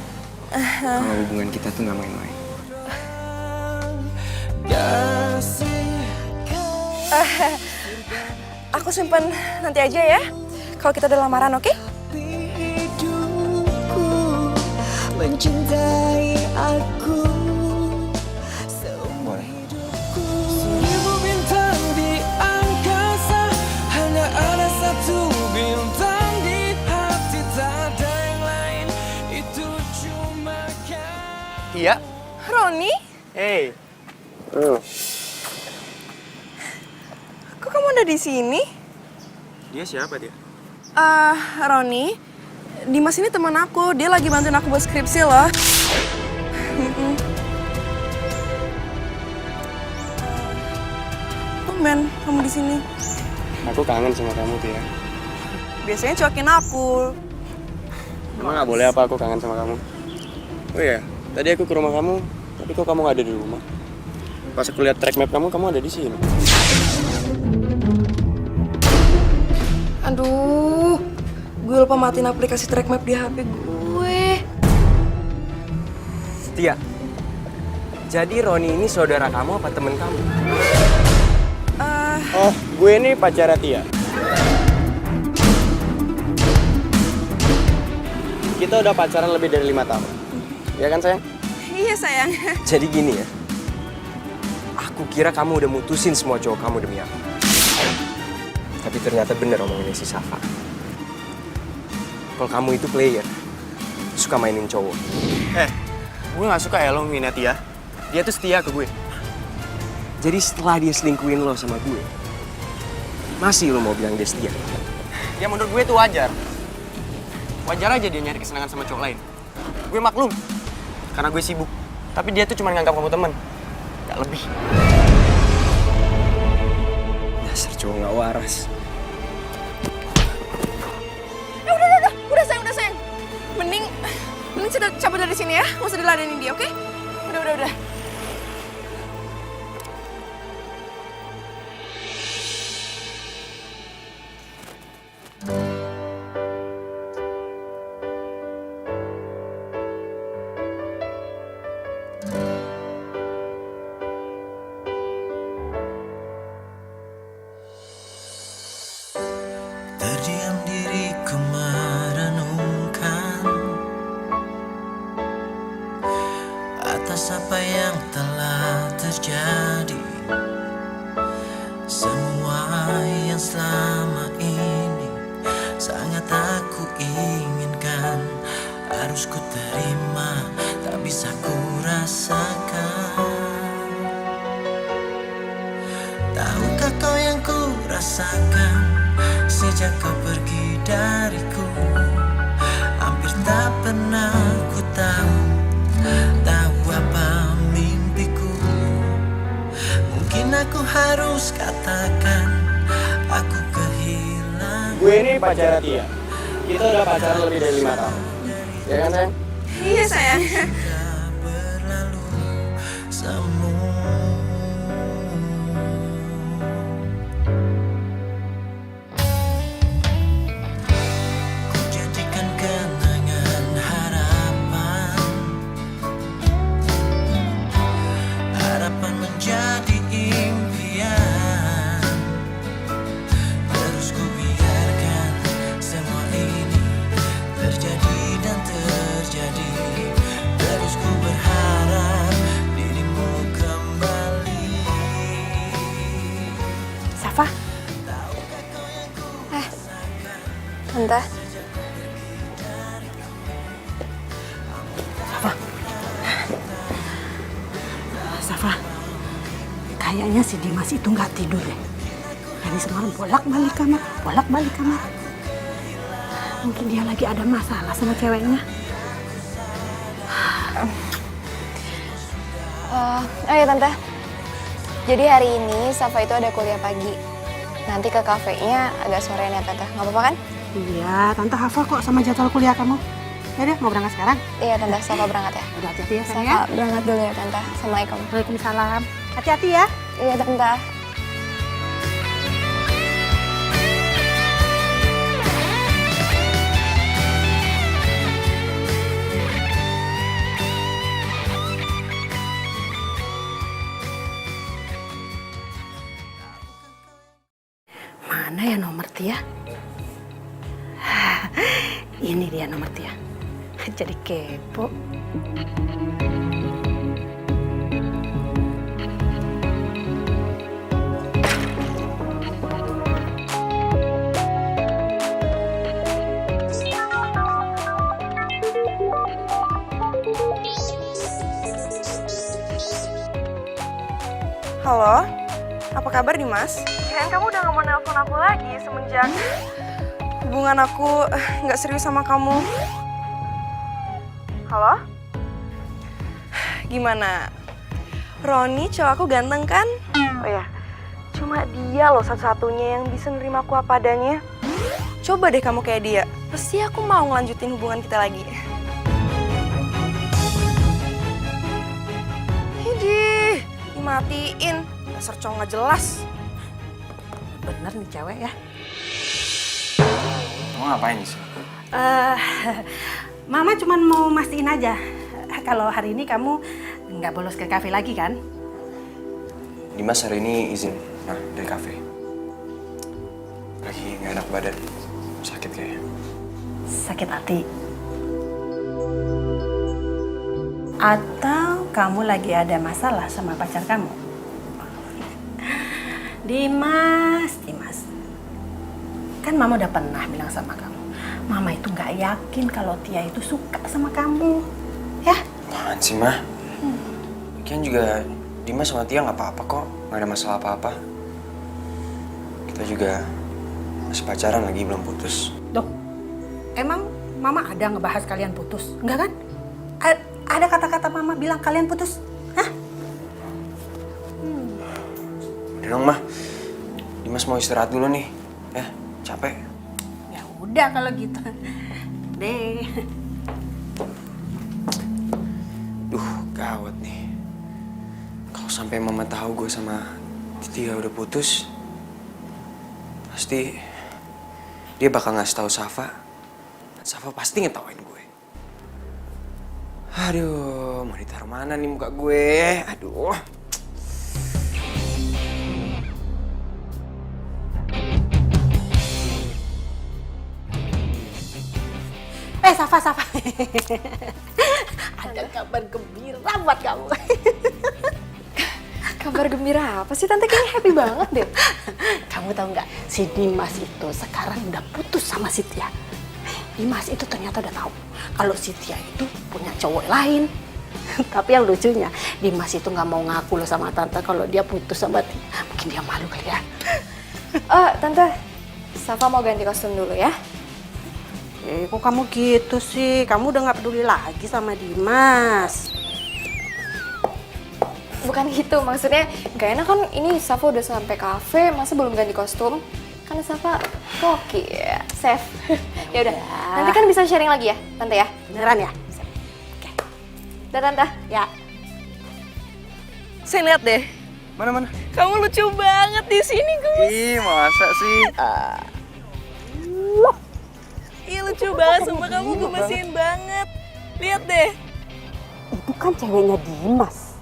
kalau hubungan kita tuh nggak main-main. Aku simpen nanti aja ya. Kalau kita udah lamaran, oke? Hidupku mencintai aku. Boleh. Seribu bintang di angkasa, hanya ada satu bintang di hati, tak ada yang lain. Itu cuma kau. Iya. Roni, Hey. kok kamu ada di sini? Dia siapa dia? Roni, Dimas ini teman aku. Dia lagi bantuin aku buat skripsi loh. Tumben kamu di sini. Aku kangen sama kamu, Tia. Biasanya cuekin aku. Emang nggak boleh apa aku kangen sama kamu? Oh iya, tadi aku ke rumah kamu, tapi kok kamu nggak ada di rumah? Pas aku lihat track map kamu ada di sini. Aduh, gue lupa matiin aplikasi track map di HP gue. Tia, jadi Roni ini saudara kamu apa temen kamu? Oh, gue ini pacarnya Tia. Kita udah pacaran lebih dari 5 tahun. Ya kan, sayang? Iya sayang. Jadi gini ya, aku kira kamu udah mutusin semua cowok kamu demi aku. Tapi ternyata bener omongannya si Safa. Kalau kamu itu player, suka mainin cowok. Gue gak suka ya lo ngina Tia. Dia tuh setia ke gue. Jadi setelah dia selingkuhin lo sama gue, masih lo mau bilang dia setia? Ya menurut gue itu wajar. Wajar aja dia nyari kesenangan sama cowok lain. Gue maklum, karena gue sibuk. Tapi dia tuh cuma nganggap kamu teman, gak lebih. Dasar cowok gak waras. Udah sayang. Mending kita cabut dari sini ya. Nggak usah diladenin dia, oke? Udah. harus ku terima, tak bisa ku rasakan. Tahukah kau yang ku rasakan sejak kau pergi dariku? Hampir tak pernah ku tahu apa mimpiku. Mungkin aku harus katakan aku kehilangan. Gue ini pacar Tia. Kita udah pacaran lebih dari 5 tahun. Ya kan, sayang? Iya sayang. Berlalu semua. Ku jadikan kenangan harapan, harapan menjadi impian. Terus ku biarkan semua ini terjadi dan terjadi. Terus ku berharap dirimu kembali. Safa, Tante. Safa, kayaknya si Dimas itu nggak tidur deh. Dari semalam bolak-balik kamar. Mungkin dia lagi ada masalah sama ceweknya. Oh ya Tante. Jadi hari ini Safa itu ada kuliah pagi. Nanti ke kafenya agak sorean ya Tante. Nggak apa-apa kan? Iya, Tante hafal kok sama jadwal kuliah kamu. Ya deh, mau berangkat sekarang? Iya Tante, Safa berangkat ya. Udah hati-hati ya sayang. Safa berangkat dulu ya Tante. Assalamualaikum. Waalaikumsalam. Hati-hati ya. Iya Tante. Mana ya nomor Tia? Ini dia nomor Tia. Jadi kepo. Halo, apa kabar Dimas? Kirain kamu udah gak mau nelpon aku lagi semenjak hubungan aku gak serius sama kamu. Halo? Gimana? Roni cowok aku ganteng kan? Oh ya, cuma dia loh satu-satunya yang bisa nerima aku apa adanya. Coba deh kamu kayak dia, pasti aku mau ngelanjutin hubungan kita lagi. Hidih, dimatiin. Dasar cowok gak jelas. Bener nih cewek ya. Mau ngapain sih? Mama cuma mau mastiin aja kalau hari ini kamu nggak bolos ke kafe lagi kan? Dimas hari ini izin dari kafe. Lagi nggak enak badan, sakit kayaknya. Sakit hati. Atau kamu lagi ada masalah sama pacar kamu? Dimas. Kan Mama udah pernah bilang sama kamu, Mama itu nggak yakin kalau Tia itu suka sama kamu, ya? Apaan sih, Mah? Lagian juga Dimas sama Tia nggak apa-apa kok, nggak ada masalah apa-apa. Kita juga masih pacaran lagi, belum putus. Duh, emang Mama ada ngebahas kalian putus? Enggak kan? Ada kata-kata Mama bilang kalian putus? Hah? Udah dong, Mah. Dimas mau istirahat dulu nih. Ya, capek. Ya udah kalau gitu. Deh. Duh, gawat nih. Kalau sampai Mama tahu gue sama Tia udah putus, pasti dia bakal ngasih tahu Safa. Dan Safa pasti ngetawain gue. Aduh, mau ditaruh mana nih muka gue? Aduh. Safa. Ada kabar gembira buat kamu. Kabar gembira apa sih Tante? Kayaknya happy banget deh. Kamu tahu nggak, si Dimas itu sekarang udah putus sama si Tia. Dimas itu ternyata udah tahu kalau si Tia itu punya cowok lain. Tapi yang lucunya, Dimas itu nggak mau ngaku loh sama tante kalau dia putus sama Tia. Mungkin dia malu kali ya. Tante, Safa mau ganti kostum dulu ya. Kok kamu gitu sih? Kamu udah nggak peduli lagi sama Dimas. Bukan gitu, maksudnya gak enak kan ini Safa udah sampai kafe, masa belum ganti kostum? Kan Safa koki ya, chef. Ya udah, nanti kan bisa sharing lagi ya, Tante ya? Beneran ya? Udah Tante? Ya. Saya lihat deh. Mana? Kamu lucu banget di sini, Gus. Ih, masa sih? Iya lucu banget, sumpah kamu gemesin banget. Lihat deh. Itu kan ceweknya Dimas.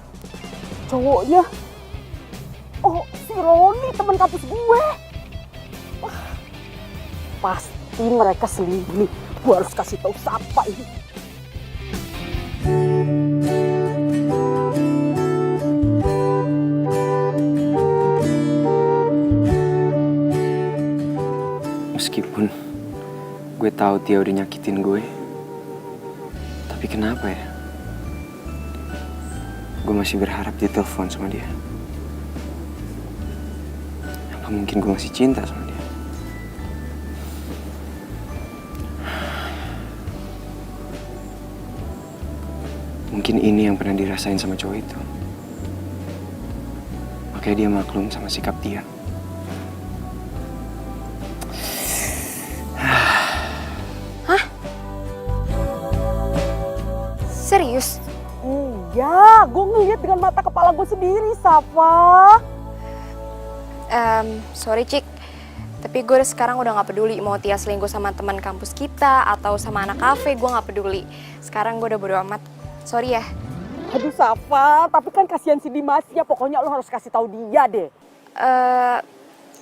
Cowoknya, oh si Roni teman kampus gue. Wah, pasti mereka selingkuh. Gue harus kasih tahu siapa ini. Meskipun gue tahu Tia udah nyakitin gue, tapi kenapa ya? Gue masih berharap ditelepon sama dia. Apa mungkin gue masih cinta sama dia? Mungkin ini yang pernah dirasain sama cowok itu. Makanya dia maklum sama sikap dia. Serius? Iya, gue ngeliat dengan mata kepala gue sendiri, Safa. Sorry Cik, tapi gue sekarang udah gak peduli mau Tia selingkuh sama teman kampus kita atau sama anak kafe, gue gak peduli. Sekarang gue udah bodo amat. Sorry ya. Aduh Safa, tapi kan kasihan si Dimas ya. Pokoknya lo harus kasih tahu dia deh.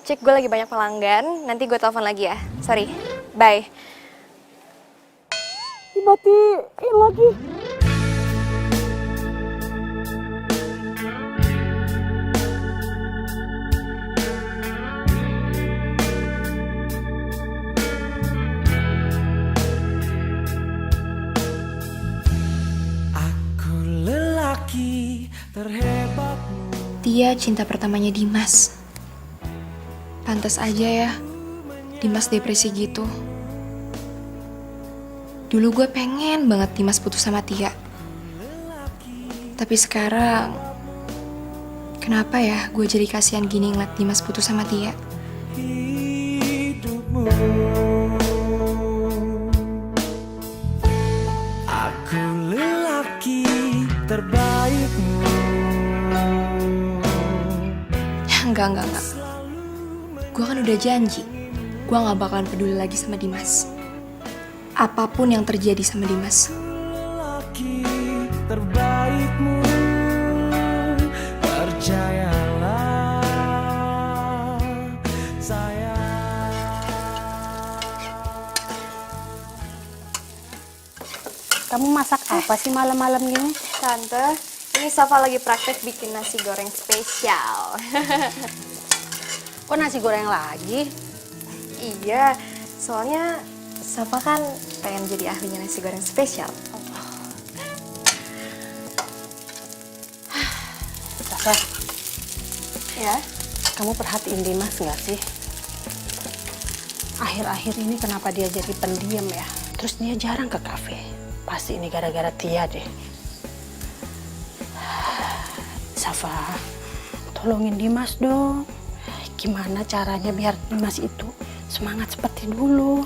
Cik, gue lagi banyak pelanggan, nanti gue telepon lagi ya. Sorry, bye. Dimatiin lagi. Tia cinta pertamanya Dimas. Pantas aja ya, Dimas depresi gitu. Dulu gue pengen banget Dimas putus sama Tia. Tapi sekarang, kenapa ya gue jadi kasihan gini ngeliat Dimas putus sama Tia? Aku lelaki terbaikmu. Enggak. Gue kan udah janji, gue gak bakalan peduli lagi sama Dimas. Apapun yang terjadi sama Dimas. Lelaki terbaikmu, percayalah sayang. Kamu masak apa sih malam-malam gini? Tante, ini Safa lagi praktek bikin nasi goreng spesial. Kok nasi goreng lagi? Iya, soalnya Safa kan pengen jadi ahlinya nasi goreng spesial. Safa, Ya? kamu perhatiin Dimas nggak sih? Akhir-akhir ini kenapa dia jadi pendiam ya? Terus dia jarang ke kafe. Pasti ini gara-gara Tia deh. Safa, tolongin Dimas dong. Gimana caranya biar Dimas itu semangat seperti dulu?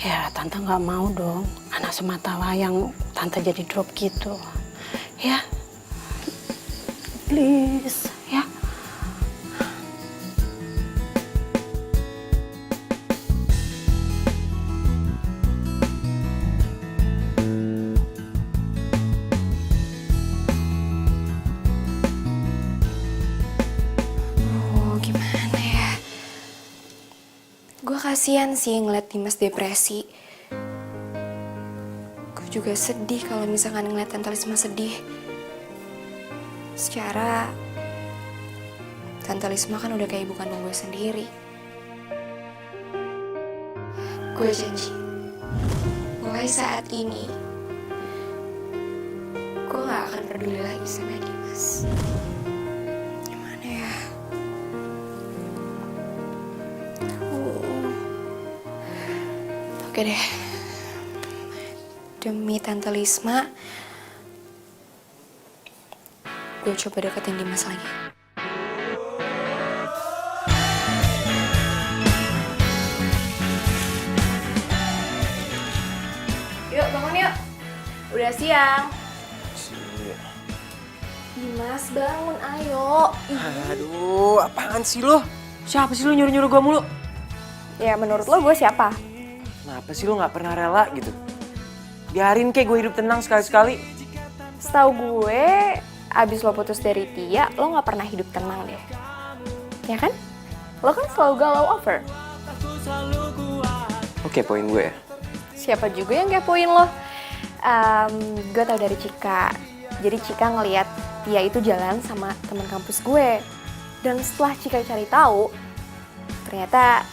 Ya, Tante nggak mau dong anak semata wayang Tante jadi drop gitu. Ya, please, ya. Gimana ya? Gue kasihan sih ngeliat Dimas depresi. Gue juga sedih kalau misalkan ngeliat Tante Lisma sedih. Secara Tante Lisma kan udah kayak ibu kandung gue sendiri. Gue janji, mulai saat ini, gue gak akan peduli lagi sama Dimas. Gimana ya? Oke deh. Demi Tante Lisma, gue coba deketin Dimas lagi. Yuk, bangun yuk. Udah siang. Dimas, bangun, ayo. Aduh, apaan sih lo? Siapa sih lo nyuruh-nyuruh gue mulu? Ya, menurut lo gue siapa? Kenapa sih lo gak pernah rela gitu? Biarin kayak gue hidup tenang sekali-sekali. Setahu gue, abis lo putus dari Tia, lo gak pernah hidup tenang deh. Ya kan? Lo kan selalu galau over. Oke, poin gue ya. Siapa juga yang kepoin lo? Gue tau dari Cika. Jadi Cika ngeliat Tia itu jalan sama teman kampus gue. Dan setelah Cika cari tahu, ternyata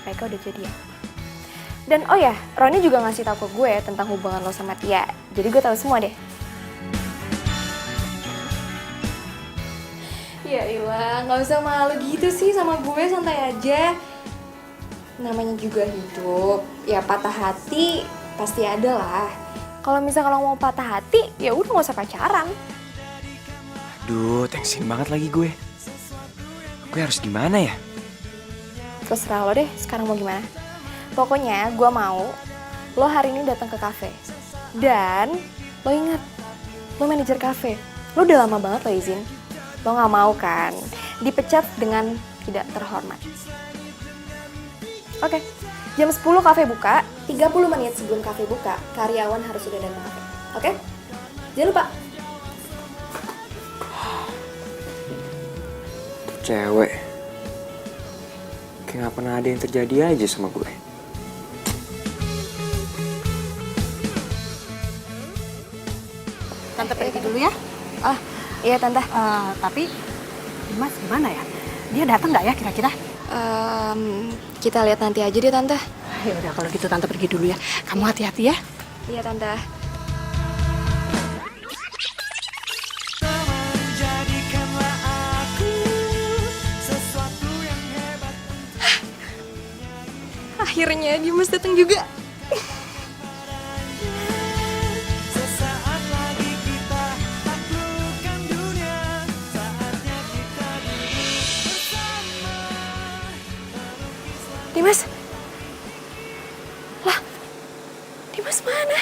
mereka udah jadian. Dan oh ya, Roni juga ngasih tahu ke gue tentang hubungan lo sama Tia. Jadi gue tahu semua deh. Ya ilah, gak usah malu gitu sih sama gue, santai aja. Namanya juga hidup, ya patah hati pasti ada lah. Kalau misalnya kalau mau patah hati, ya udah nggak usah pacaran. Aduh, tensin banget lagi gue. Gue harus gimana ya? Terserah lo deh, sekarang mau gimana? Pokoknya gue mau lo hari ini datang ke kafe. Dan lo ingat, lo manajer kafe. Lo udah lama banget lo izin. Lo gak mau kan dipecat dengan tidak terhormat. Oke, jam 10 kafe buka, 30 menit sebelum kafe buka, karyawan harus sudah datang kafe. Oke? Jangan lupa. Cewek. Kayak gak pernah ada yang terjadi aja sama gue. Tante pergi dulu ya. Ah, iya tante. Tapi Dimas gimana ya? Dia datang nggak ya kira-kira? Kita lihat nanti aja deh tante. Ya udah kalau gitu tante pergi dulu ya. Kamu hati-hati ya. Iya tante. Jadikanlah aku sesuatu yang hebat. Akhirnya Dimas datang juga. Sesaat lagi kita taklukkan dunia. Saatnya kita bersama. Dimas. Lah, Dimas mana?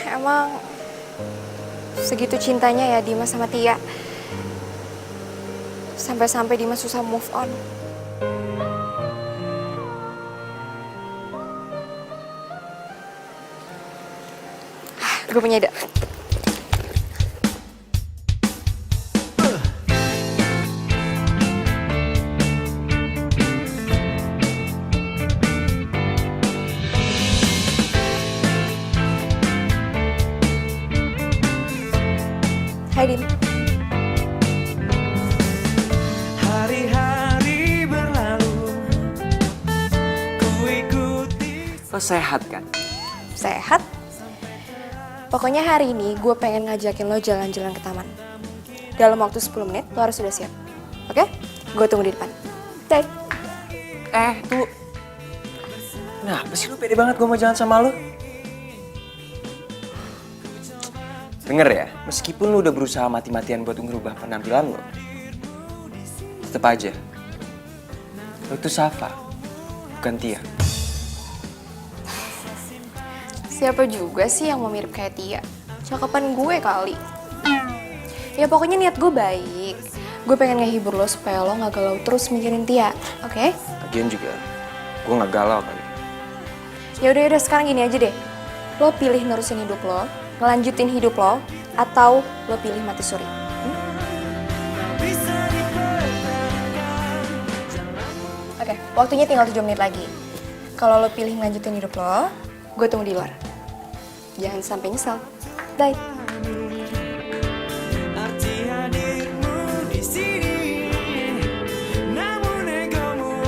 Emang segitu cintanya ya Dimas sama Tia. Sampai-sampai Dimas susah move on. Gue punya ide. Hai Dim. Hari-hari berlalu, ku ikuti. Lo sehat kan? Sehat? Pokoknya hari ini gue pengen ngajakin lo jalan-jalan ke taman. Dalam waktu 10 menit lo harus sudah siap. Oke? Gue tunggu di depan. Bye. Tuh. Kenapa sih lu pede banget gue mau jalan sama lu? Denger ya, meskipun lu udah berusaha mati-matian buat ngerubah penampilan lu, tetep aja, lu itu Safa, bukan Tia. Siapa juga sih yang mau mirip kayak Tia? Cakepan gue kali. Ya pokoknya niat gue baik. Gue pengen ngehibur lo supaya lo gak galau terus mikirin Tia, oke? Lagian juga, gue gak galau kali. Ya udah sekarang gini aja deh. Lo pilih nerusin hidup lo, ngelanjutin hidup lo, atau lo pilih mati suri. Oke, waktunya tinggal 7 menit lagi. Kalau lo pilih ngelanjutin hidup lo, gue tunggu di luar. Jangan sampai nyesel. Bye. Arti hadirmu di sini, namun egomu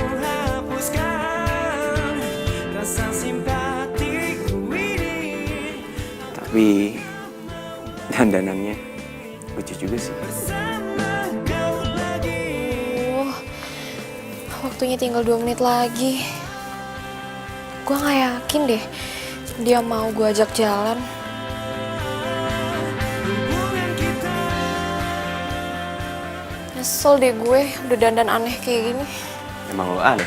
Tapi dandanannya lucu juga sih. Waktunya tinggal 2 menit lagi. Gue gak yakin deh dia mau gue ajak jalan. Nyesel deh gue udah dandan aneh kayak gini. Emang lo aneh.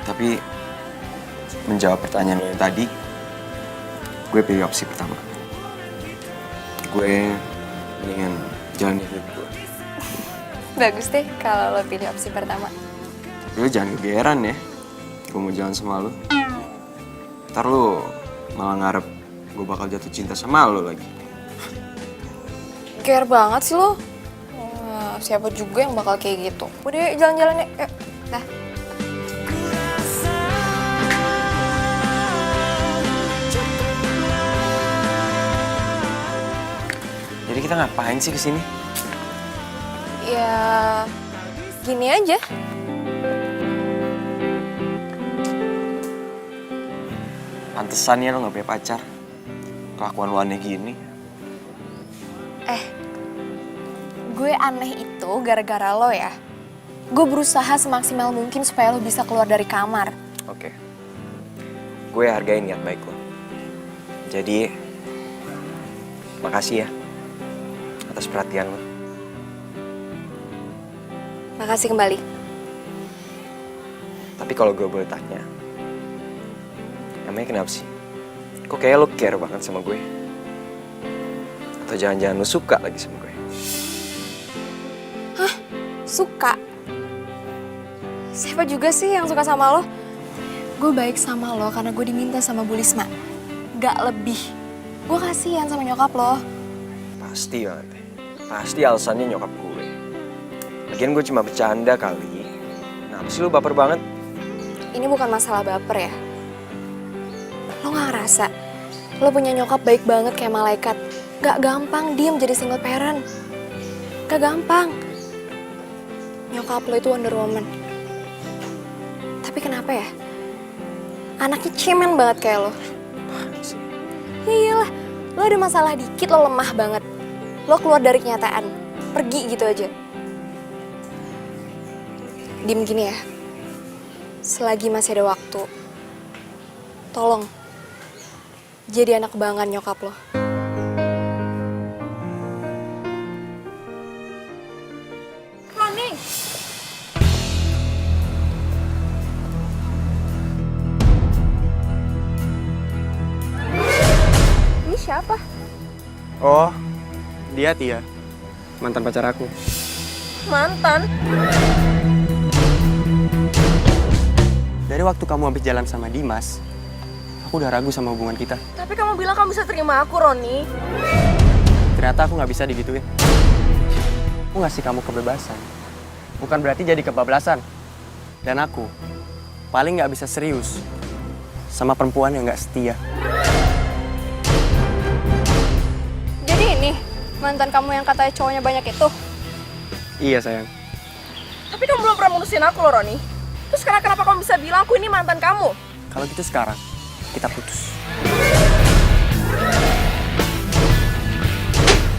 Tapi menjawab pertanyaan lo yang tadi, gue pilih opsi pertama. Gue mendingan jalan hidup gue. Bagus deh kalau lo pilih opsi pertama. Lo jangan kegeeran ya, gue mau jalan sama lo. Ntar lo malah ngarep gue bakal jatuh cinta sama lo lagi. Care banget sih lo. Siapa juga yang bakal kayak gitu. Udah jalan-jalan ya. Yuk. Dah. Jadi kita ngapain sih kesini? Ya gini aja. Pantesannya lo gak punya pacar. Kelakuan lo aneh gini. Gue aneh itu gara-gara lo ya. Gue berusaha semaksimal mungkin supaya lo bisa keluar dari kamar. Oke. Gue hargain niat baik lo. Jadi, makasih ya atas perhatian lo. Makasih kembali. Tapi kalau gue boleh tanya, emangnya kenapa sih? Kok kayak lo care banget sama gue? Atau jangan-jangan lo suka lagi sama gue? Suka? Siapa juga sih yang suka sama lo? Gue baik sama lo karena gue diminta sama Bu Lisma. Gak lebih. Gue kasihan sama nyokap lo. Pasti banget. Pasti alasannya nyokap gue. Lagian gue cuma bercanda kali. Kenapa sih lo baper banget? Ini bukan masalah baper ya. Lo gak ngerasa lo punya nyokap baik banget kayak malaikat. Gak gampang diem jadi single parent. Gak gampang. Nyokap lo itu Wonder Woman. Tapi kenapa ya? Anaknya cemen banget kayak lo. Ya iyalah, lo ada masalah dikit lo lemah banget. Lo keluar dari kenyataan, pergi gitu aja. Diem gini ya. Selagi masih ada waktu, tolong jadi anak kebanggaan nyokap lo. Siapa? Oh, dia Tia. Mantan pacar aku. Mantan? Dari waktu kamu habis jalan sama Dimas, aku udah ragu sama hubungan kita. Tapi kamu bilang kamu bisa terima aku, Roni. Ternyata aku nggak bisa digituin. Aku ngasih kamu kebebasan. Bukan berarti jadi kebablasan. Dan aku paling nggak bisa serius sama perempuan yang nggak setia. Jadi ini mantan kamu yang katanya cowoknya banyak itu? Iya sayang. Tapi kamu belum pernah mutusin aku loh, Roni. Terus sekarang kenapa kamu bisa bilang aku ini mantan kamu? Kalau gitu sekarang kita putus.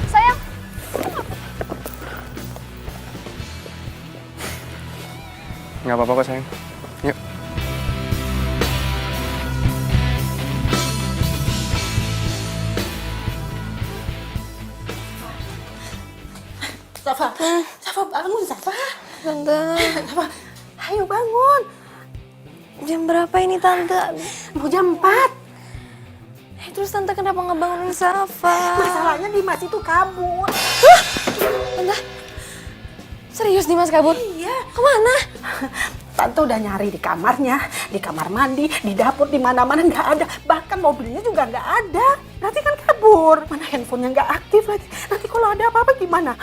Sayang, Nggak apa-apa kok sayang. Yuk. Safa, Safa bangun, Safa. Tante, Safa, ayo bangun. jam berapa ini Tante? Mau jam 4. Terus Tante kenapa ngebangunin Safa? Masalahnya Dimas itu kabur. Tante, serius Dimas kabur? Iya. Kemana? Tante udah nyari di kamarnya, di kamar mandi, di dapur, di mana-mana nggak ada. Bahkan mobilnya juga nggak ada. Nanti kan kabur. Mana handphonenya nggak aktif lagi. Nanti kalau ada apa-apa gimana?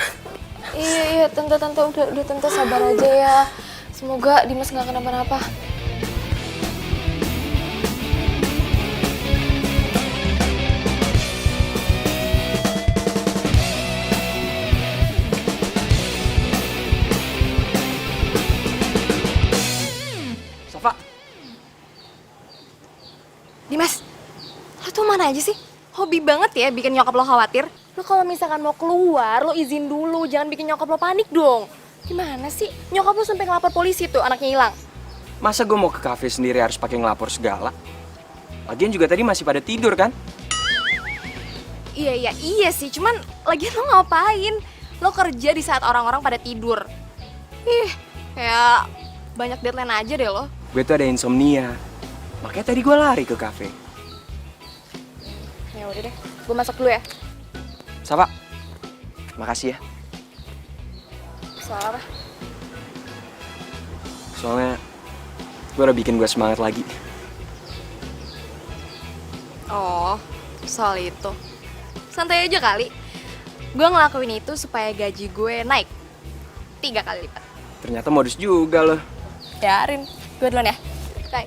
Iya, Tante udah Tante sabar aja ya. Semoga Dimas nggak kenapa-napa. Safa. Dimas, aja sih? Hobi banget ya bikin nyokap lo khawatir. Lo kalau misalkan mau keluar, lo izin dulu. Jangan bikin nyokap lo panik dong. Gimana sih? Nyokap lo sampai ngelapor polisi tuh anaknya hilang. Masa gue mau ke kafe sendiri harus pakai ngelapor segala? Lagian juga tadi masih pada tidur kan? Iya sih. Cuman lagian lo ngapain? Lo kerja di saat orang-orang pada tidur. Ih, kayak banyak deadline aja deh lo. Gue tuh ada insomnia. Makanya tadi gue lari ke kafe. Ya udah deh, gue masak dulu ya. Safa, makasih ya. Soal apa? Soalnya gue udah bikin gue semangat lagi. Oh, soal itu. Santai aja kali. Gue ngelakuin itu supaya gaji gue naik 3 kali lipat. Ternyata modus juga loh. Biarin, gue duluan ya. Bye.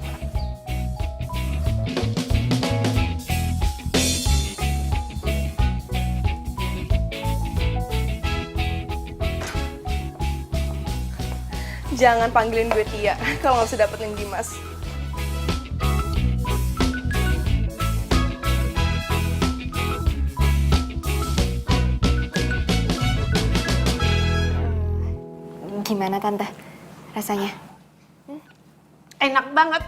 Jangan panggilin gue Tia kalau nggak bisa dapetin Dimas. Gimana tante rasanya? Enak banget.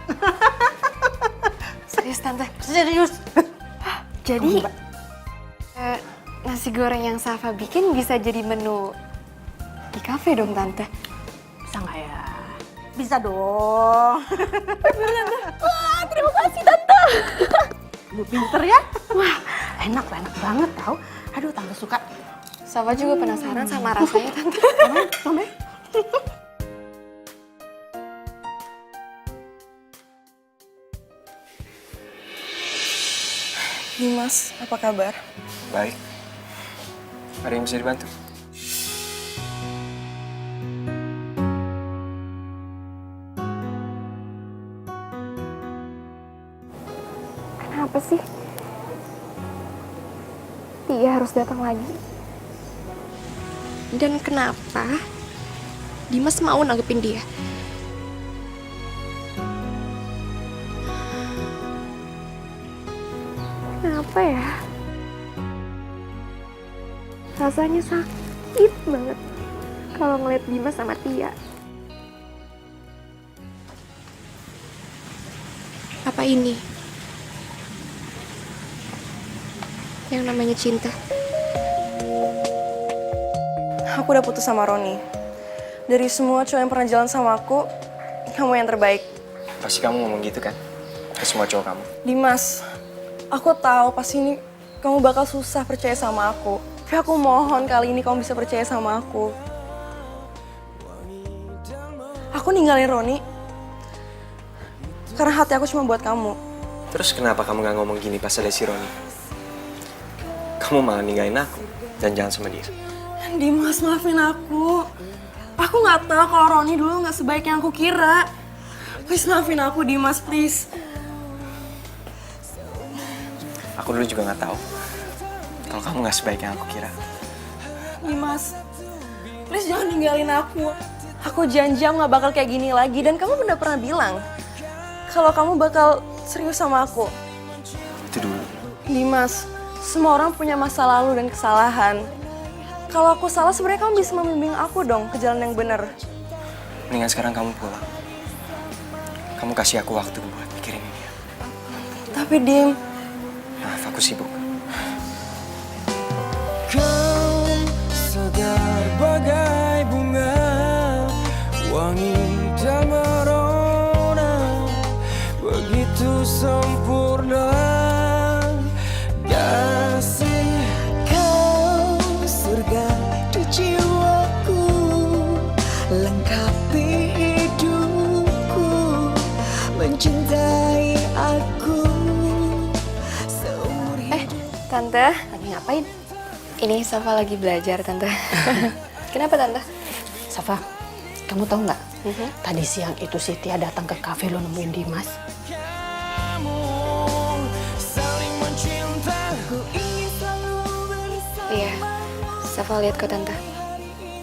Serius tante? Serius. Jadi nasi goreng yang Safa bikin bisa jadi menu di kafe dong tante? Bisa nggak ya? Bisa dong. Wah, terima kasih tante. Lu pinter ya? Wah, enak banget tau. Aduh, tante suka. Safa juga penasaran sama rasanya tante. Mama. Dimas, apa kabar? Baik. Ada yang bisa dibantu? Kenapa sih? Tia harus datang lagi. Dan kenapa Dimas mau nanggepin dia? Kenapa ya? Rasanya sakit banget kalau ngeliat Dimas sama Tia. Apa ini yang namanya cinta? Aku udah putus sama Roni. Dari semua cowok yang pernah jalan sama aku, kamu yang terbaik. Pasti kamu ngomong gitu kan? Ke semua cowok kamu. Dimas, aku tahu pasti ini kamu bakal susah percaya sama aku. Tapi aku mohon kali ini kamu bisa percaya sama aku. Aku ninggalin Roni karena hati aku cuma buat kamu. Terus kenapa kamu gak ngomong gini pas ada si Roni? Kamu malah ninggalin aku dan jalan sama dia. Dimas, maafin aku. Aku nggak tahu kalau Roni dulu nggak sebaik yang aku kira. Please maafin aku, Dimas, please. Aku dulu juga nggak tahu kalau kamu nggak sebaik yang aku kira. Dimas, please jangan ninggalin aku. Aku janji aku nggak bakal kayak gini lagi. Dan kamu udah pernah bilang kalau kamu bakal serius sama aku. Itu dulu. Dimas, semua orang punya masa lalu dan kesalahan. Kalau aku salah, sebenarnya kamu bisa membimbing aku dong ke jalan yang benar. Mendingan sekarang kamu pulang. Kamu kasih aku waktu buat mikirin ini. Tapi Dim, Maaf, aku sibuk. Kau segar bagai bunga, wangi dan merona, begitu sempurna. Kasih kau surga di jiwaku, lengkapi hidupku, mencintai aku. Tante, Lagi ngapain? ini Safa lagi belajar tante. Kenapa tante? Safa, kamu tahu nggak? Tadi siang itu si Tia datang ke kafe lo nemuin Dimas. Iya, Safa lihat kok tante.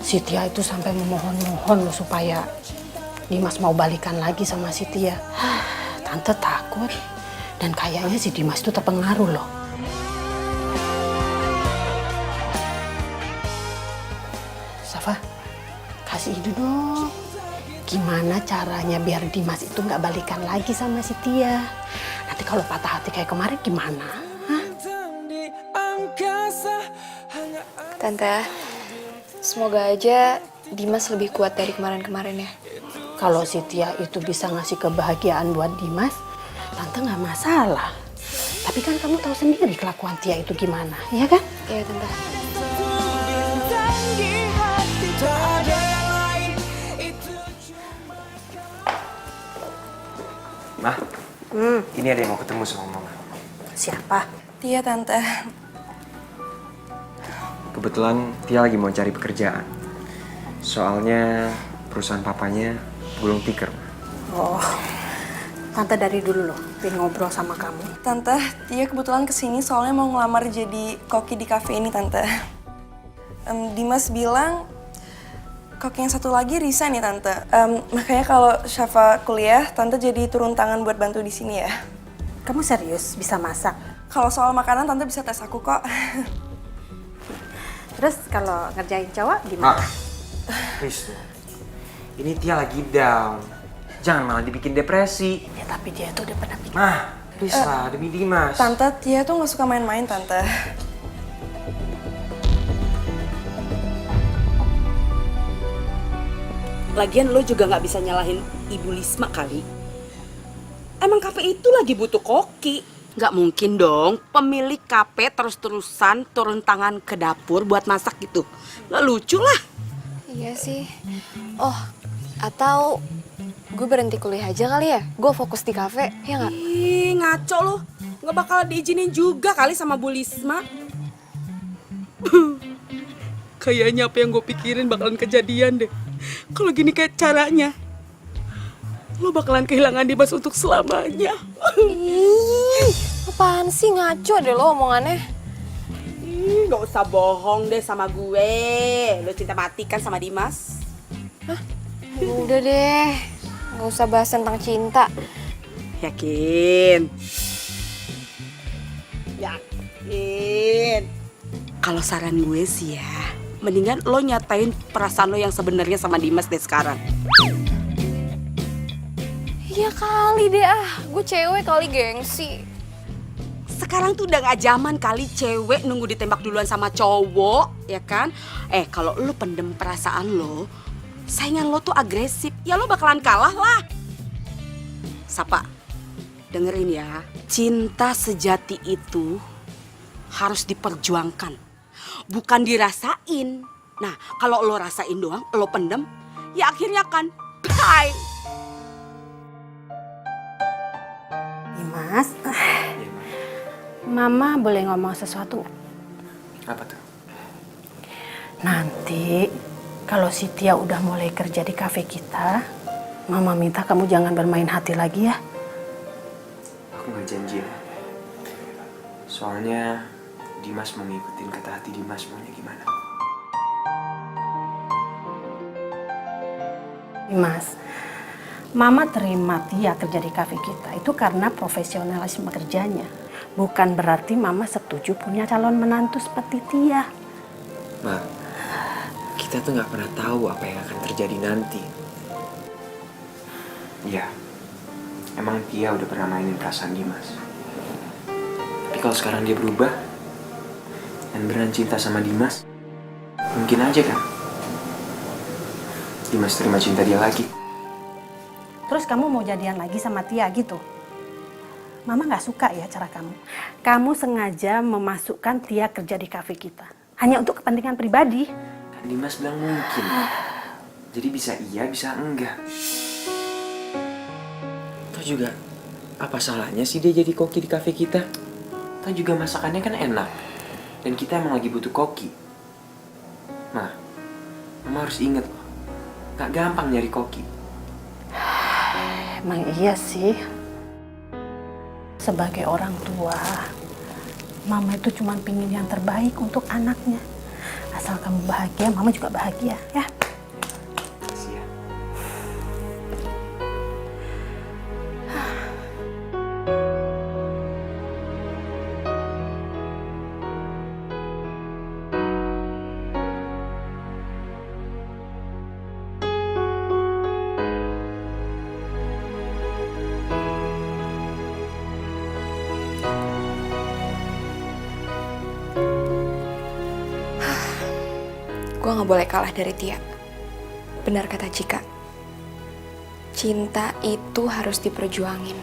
Si Tia itu sampai memohon-mohon lo supaya Dimas mau balikan lagi sama si Tia. Tante takut. Dan kayaknya si Dimas itu terpengaruh loh. gimana caranya biar Dimas itu nggak balikan lagi sama si Tia. Nanti kalau patah hati kayak kemarin gimana? Tante, semoga aja Dimas lebih kuat dari kemarin-kemarin ya. Kalau si Tia itu bisa ngasih kebahagiaan buat Dimas, Tante nggak masalah. Tapi kan kamu tahu sendiri kelakuan Tia itu gimana, ya kan? Iya, Tante. Mah, ini ada yang mau ketemu sama Mama. Siapa? Tia, Tante. Kebetulan Tia lagi mau cari pekerjaan. Soalnya perusahaan papanya gulung tikar. Oh, Tante dari dulu loh, pengen ngobrol sama kamu. Tante, Tia kebetulan kesini soalnya mau ngelamar jadi koki di kafe ini, Tante. Dimas bilang koki yang satu lagi resign nih, Tante. Makanya kalau Syafa kuliah, Tante jadi turun tangan buat bantu di sini ya. Kamu serius bisa masak? Kalau soal makanan, Tante bisa tes aku kok. Terus kalau ngerjain cowok gimana? Please dong. Ini Tia lagi down. Jangan malah dibikin depresi. Ya tapi dia itu udah pernah bikin. Mah, please lah demi Dimas. Tante, Tia tuh gak suka main-main, Tante. Lagian lo juga nggak bisa nyalahin Ibu Lisma kali. Emang kafe itu lagi butuh koki. Nggak mungkin dong pemilik kafe terus-terusan turun tangan ke dapur buat masak gitu. Nggak lucu lah. Iya sih. Oh, atau gue berhenti kuliah aja kali ya? Gue fokus di kafe, ya nggak? Ih, ngaco lo. Nggak bakal diizinin juga kali sama Bu Lisma. Kayaknya apa yang gue pikirin bakalan kejadian deh. Kalau gini kayak caranya, lo bakalan kehilangan Dimas untuk selamanya. Ih, apaan sih, ngaco deh lo omongannya. Ih, nggak usah bohong deh sama gue. Lo cinta mati kan sama Dimas? Hah? Udah deh, nggak usah bahas tentang cinta. Yakin? Yakin? Kalau saran gue sih ya, mendingan lo nyatain perasaan lo yang sebenarnya sama Dimas deh sekarang. Iya kali deh gue cewek kali gengsi. Sekarang tuh udah gak zaman kali cewek nunggu ditembak duluan sama cowok, ya kan? Kalau lo pendem perasaan lo, saingan lo tuh agresif, ya lo bakalan kalah lah. Sapa, dengerin ya, cinta sejati itu harus diperjuangkan, bukan dirasain. Nah, kalau lo rasain doang, lo pendem, ya akhirnya kan bye. Dimas, Mama boleh ngomong sesuatu nggak? Apa tuh? Nanti kalau si Tia udah mulai kerja di kafe kita, Mama minta kamu jangan bermain hati lagi ya. Aku nggak janji ya. Soalnya Dimas mau ngikutin kata hati Dimas maunya gimana. Dimas, Mama terima Tia kerja di kafe kita itu karena profesionalisme kerjanya. Bukan berarti Mama setuju punya calon menantu seperti Tia. Ma, kita tuh nggak pernah tahu apa yang akan terjadi nanti. Ya, emang Tia udah pernah mainin perasaan Dimas. Tapi kalau sekarang dia berubah dan beneran cinta sama Dimas, mungkin aja kan Dimas terima cinta dia lagi. Terus kamu mau jadian lagi sama Tia gitu? Mama nggak suka ya cara kamu. Kamu sengaja memasukkan Tia kerja di kafe kita. Hanya untuk kepentingan pribadi. Kan Dimas bilang mungkin. Jadi bisa iya, bisa enggak. Toh juga, apa salahnya sih dia jadi koki di kafe kita? Toh juga masakannya kan enak. Dan kita emang lagi butuh koki. Mama harus inget loh. Gak gampang nyari koki. Emang iya sih. Sebagai orang tua, Mama itu cuma pingin yang terbaik untuk anaknya. Asal kamu bahagia, Mama juga bahagia, ya. Makasih ya. gue gak boleh kalah dari Tia. Benar kata Cika, cinta itu harus diperjuangin.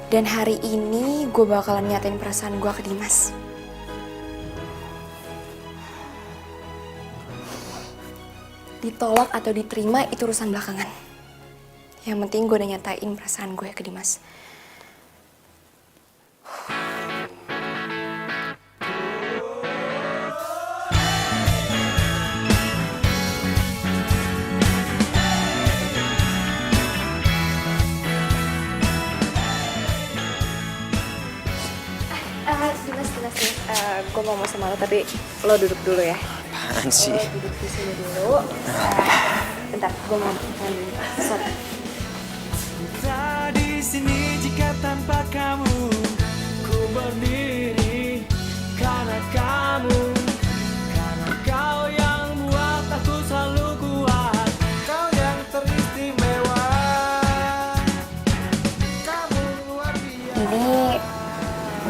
Dan hari ini gue bakalan nyatain perasaan gue ke Dimas. Ditolak atau diterima itu urusan belakangan. Yang penting gue udah nyatain perasaan gue ke Dimas. Dimas. Gue mau sama lo, tapi lo duduk dulu ya. Apaan sih? Lo duduk di sini dulu. Bentar, gue mau dulu. Sorry. Tak di sini jika tanpa kamu, ku berdiri karena kamu, karena kau yang buat aku selalu kuat, kau yang teristimewa, kamu luar biasa. Ini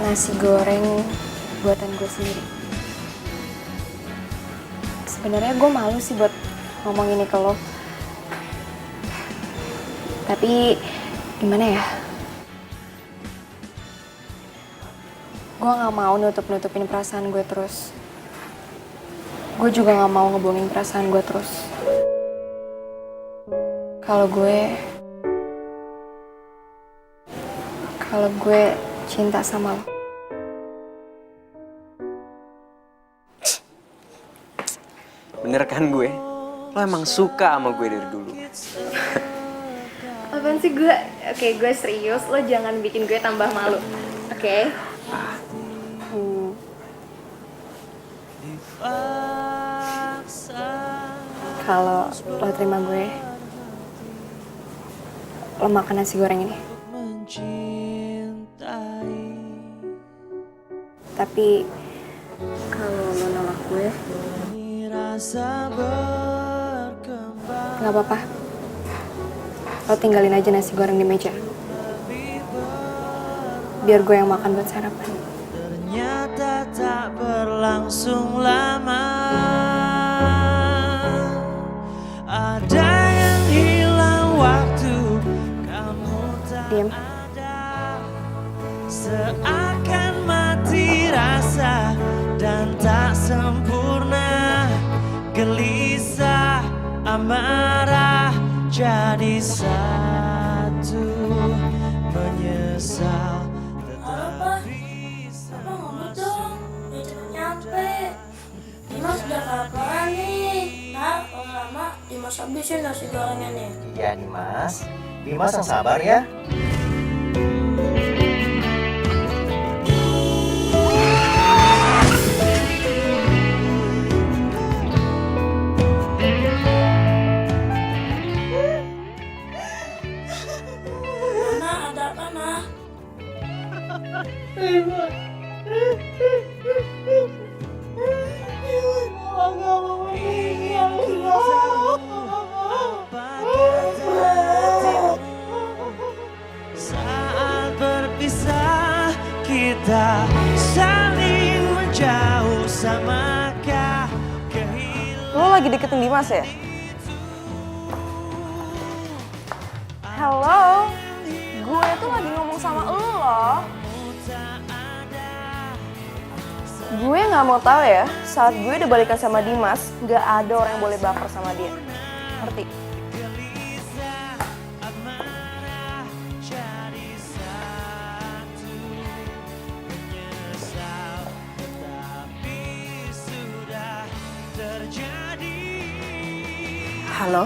nasi goreng buatan gue sendiri. Sebenarnya gue malu sih buat ngomong ini ke lo. Tapi gimana ya? Gue gak mau nutup-nutupin perasaan gue terus. Gue juga gak mau ngebohongin perasaan gue terus. Kalau gue cinta sama lo. Bener kan gue? Lo emang suka sama gue dari dulu. Apaan sih gue? Oke, gue serius. Lo jangan bikin gue tambah malu. Oke? Kalau lo terima gue, lo makan nasi goreng ini. Tapi kalau lo nolak gue, nggak apa-apa. Lo tinggalin aja nasi goreng di meja. Biar gue yang makan buat sarapan. Ternyata tak berlangsung lama. Ada yang hilang waktu, kamu tak Diam. ada. Seakan mati rasa dan tak sempurna. Gelisah, amarah jadi satu, menyesal tetapi semua nyampe. Dimas udah kelaparan nih. Ntar kalau lama Dimas habisin nasi gorengnya nih. Iya Dimas yang sabar ya. Nah, ada apa nah? Saat berpisah kita saling menjauh, samakah kehilangan. Lo lagi deketin Dimas ya? Halo, gue tuh lagi ngomong sama lo loh. Gue gak mau tahu ya, saat gue udah balikan sama Dimas, gak ada orang yang boleh baper sama dia. Ngerti? Halo,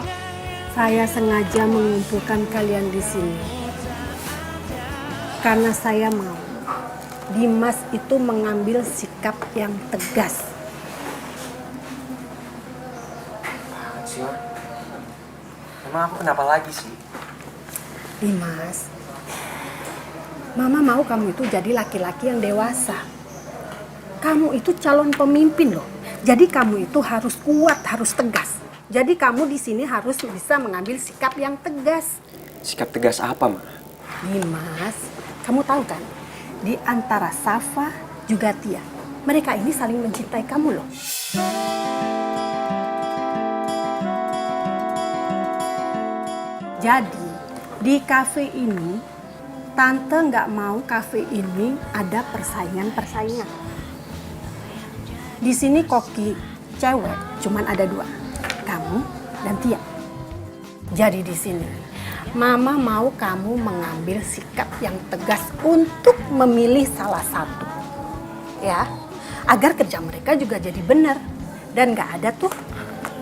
saya sengaja mengumpulkan kalian di sini karena saya mau Dimas itu mengambil sikap yang tegas. Apaan sih, Ma? Emang aku kenapa lagi sih? Dimas, Mama mau kamu itu jadi laki-laki yang dewasa. Kamu itu calon pemimpin loh. Jadi kamu itu harus kuat, harus tegas. Jadi kamu di sini harus bisa mengambil sikap yang tegas. Sikap tegas apa, Ma? Dimas, kamu tahu kan? Di antara Safa juga Tia, mereka ini saling mencintai kamu loh. Jadi di kafe ini tante nggak mau kafe ini ada persaingan. Di sini koki cewek cuman ada 2, kamu dan Tia. Jadi di sini Mama mau kamu mengambil sikap yang tegas untuk memilih salah satu, ya, agar kerja mereka juga jadi benar dan nggak ada tuh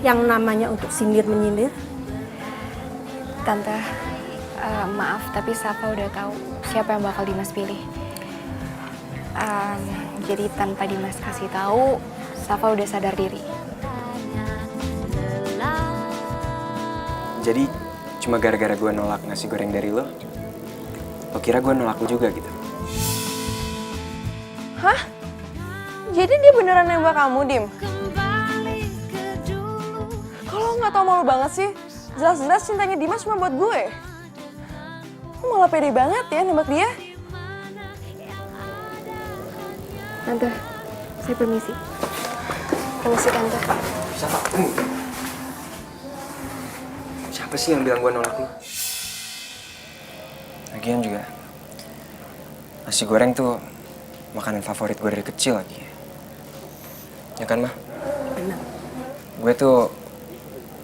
yang namanya untuk sindir menyindir. Tante, maaf tapi Safa udah tahu siapa yang bakal Dimas pilih. Jadi tanpa Dimas kasih tahu, Safa udah sadar diri. Jadi cuma gara-gara gue nolak nasi goreng dari lo kira gue nolak lo juga gitu? Hah? Jadi dia beneran nembak kamu, Dim? Kalau nggak tau malu banget sih, jelas-jelas cintanya Dimas cuma buat gue. Kok malah pede banget ya nembak dia? Tante, saya permisi. Permisi, Tante. Siapa sih yang bilang gue nolak lo? Lagian juga nasi goreng tuh makanan favorit gue dari kecil lagi. Ya kan, Mah? Benar. Gue tuh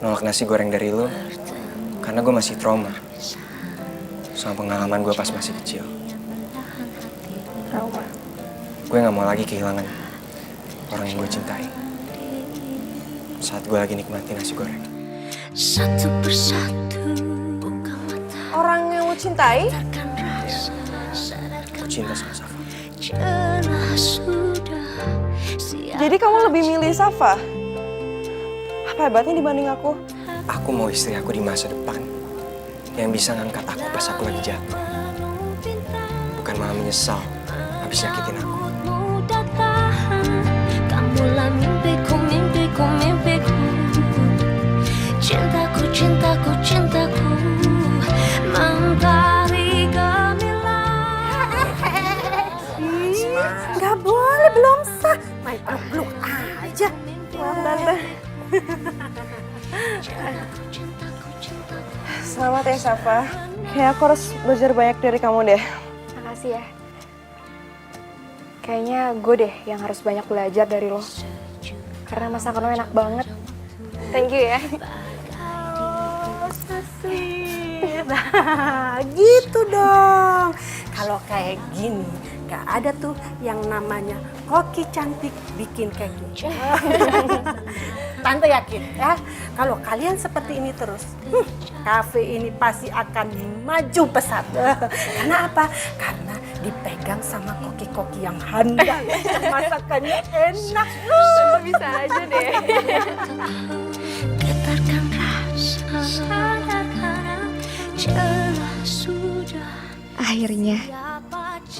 nolak nasi goreng dari lo karena gue masih trauma sama pengalaman gue pas masih kecil. Trauma? Gue gak mau lagi kehilangan orang yang gue cintai saat gue lagi nikmati nasi goreng. Satu persatu buka mata. Orang yang lo cintai? Gue cinta sama Safa. Jelas sudah. Jadi kamu lebih milih Safa? Apa hebatnya dibanding aku? Aku mau istri aku di masa depan yang bisa ngangkat aku pas aku lagi jatuh. Bukan malah menyesal habis nyakitin aku. Mudah tahan. Kamulah mimpiku, mimpiku, mimpiku. Cintaku, cintaku, cintaku. Mentari gemilang. Nggak boleh, belum sah. Main peluk aja. Maaf, Tante. Selamat ya, Safa. Kayak aku harus belajar banyak dari kamu deh. Makasih ya. Kayaknya gue deh yang harus banyak belajar dari lo. Karena masakan lo enak banget. Thank you ya. Nah, gitu dong. Kalau kayak gini, gak ada tuh yang namanya koki cantik bikin kayak gini. Tante yakin ya, kalau kalian seperti ini terus, kafe ini pasti akan maju pesat. Karena apa? Karena dipegang sama koki-koki yang handal. Masakannya enak. Bisa aja deh. Getarkan rasa. Jelas sudah. Akhirnya,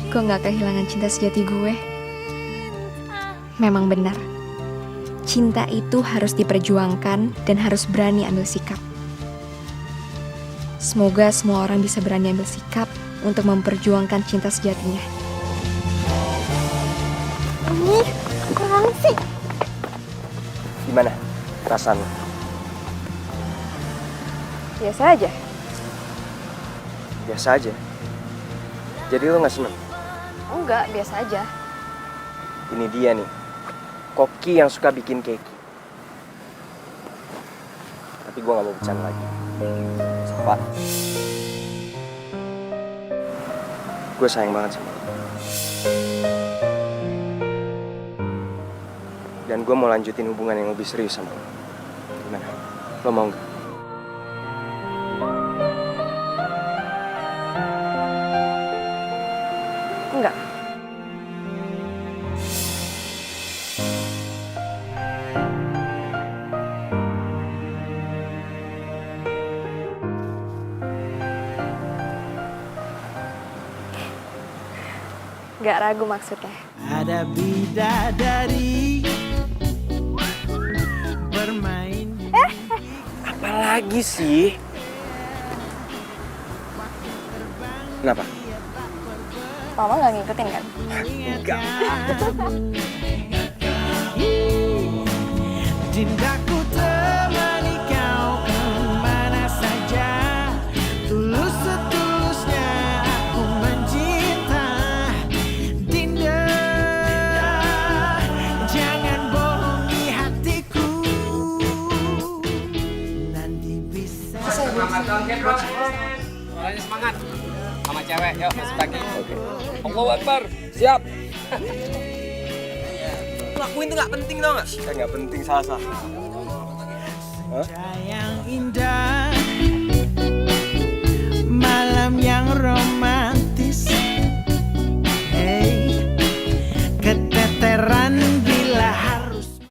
gue gak kehilangan cinta sejati gue. Memang benar, cinta itu harus diperjuangkan dan harus berani ambil sikap. Semoga semua orang bisa berani ambil sikap untuk memperjuangkan cinta sejatinya. Kurang sih. Gimana perasaan lo? Biasa aja. Biasa aja. Jadi lo gak seneng? Enggak, biasa aja. Ini dia nih, koki yang suka bikin keki. Tapi gue gak mau bercanda lagi. Safa, gue sayang banget sama lo. Dan gue mau lanjutin hubungan yang lebih serius sama lo. Gimana? Lo mau gak? Enggak. Gak ragu maksudnya. Ada bidadari bermain. Apalagi sih? Kenapa? Mama gak ngikutin kan? Enggak. Dinda ku temani kau kemana saja. Tulus setulusnya aku mencinta Dinda. Jangan bohongi hatiku. Nanti bisa. Semangat bangkit, Bro. Mulanya semangat. Sama cewek, yuk masuk lagi. Oke. Allahu Akbar. Siap. Lakuin tuh nggak penting tau nggak? Nggak penting, salah. Yang indah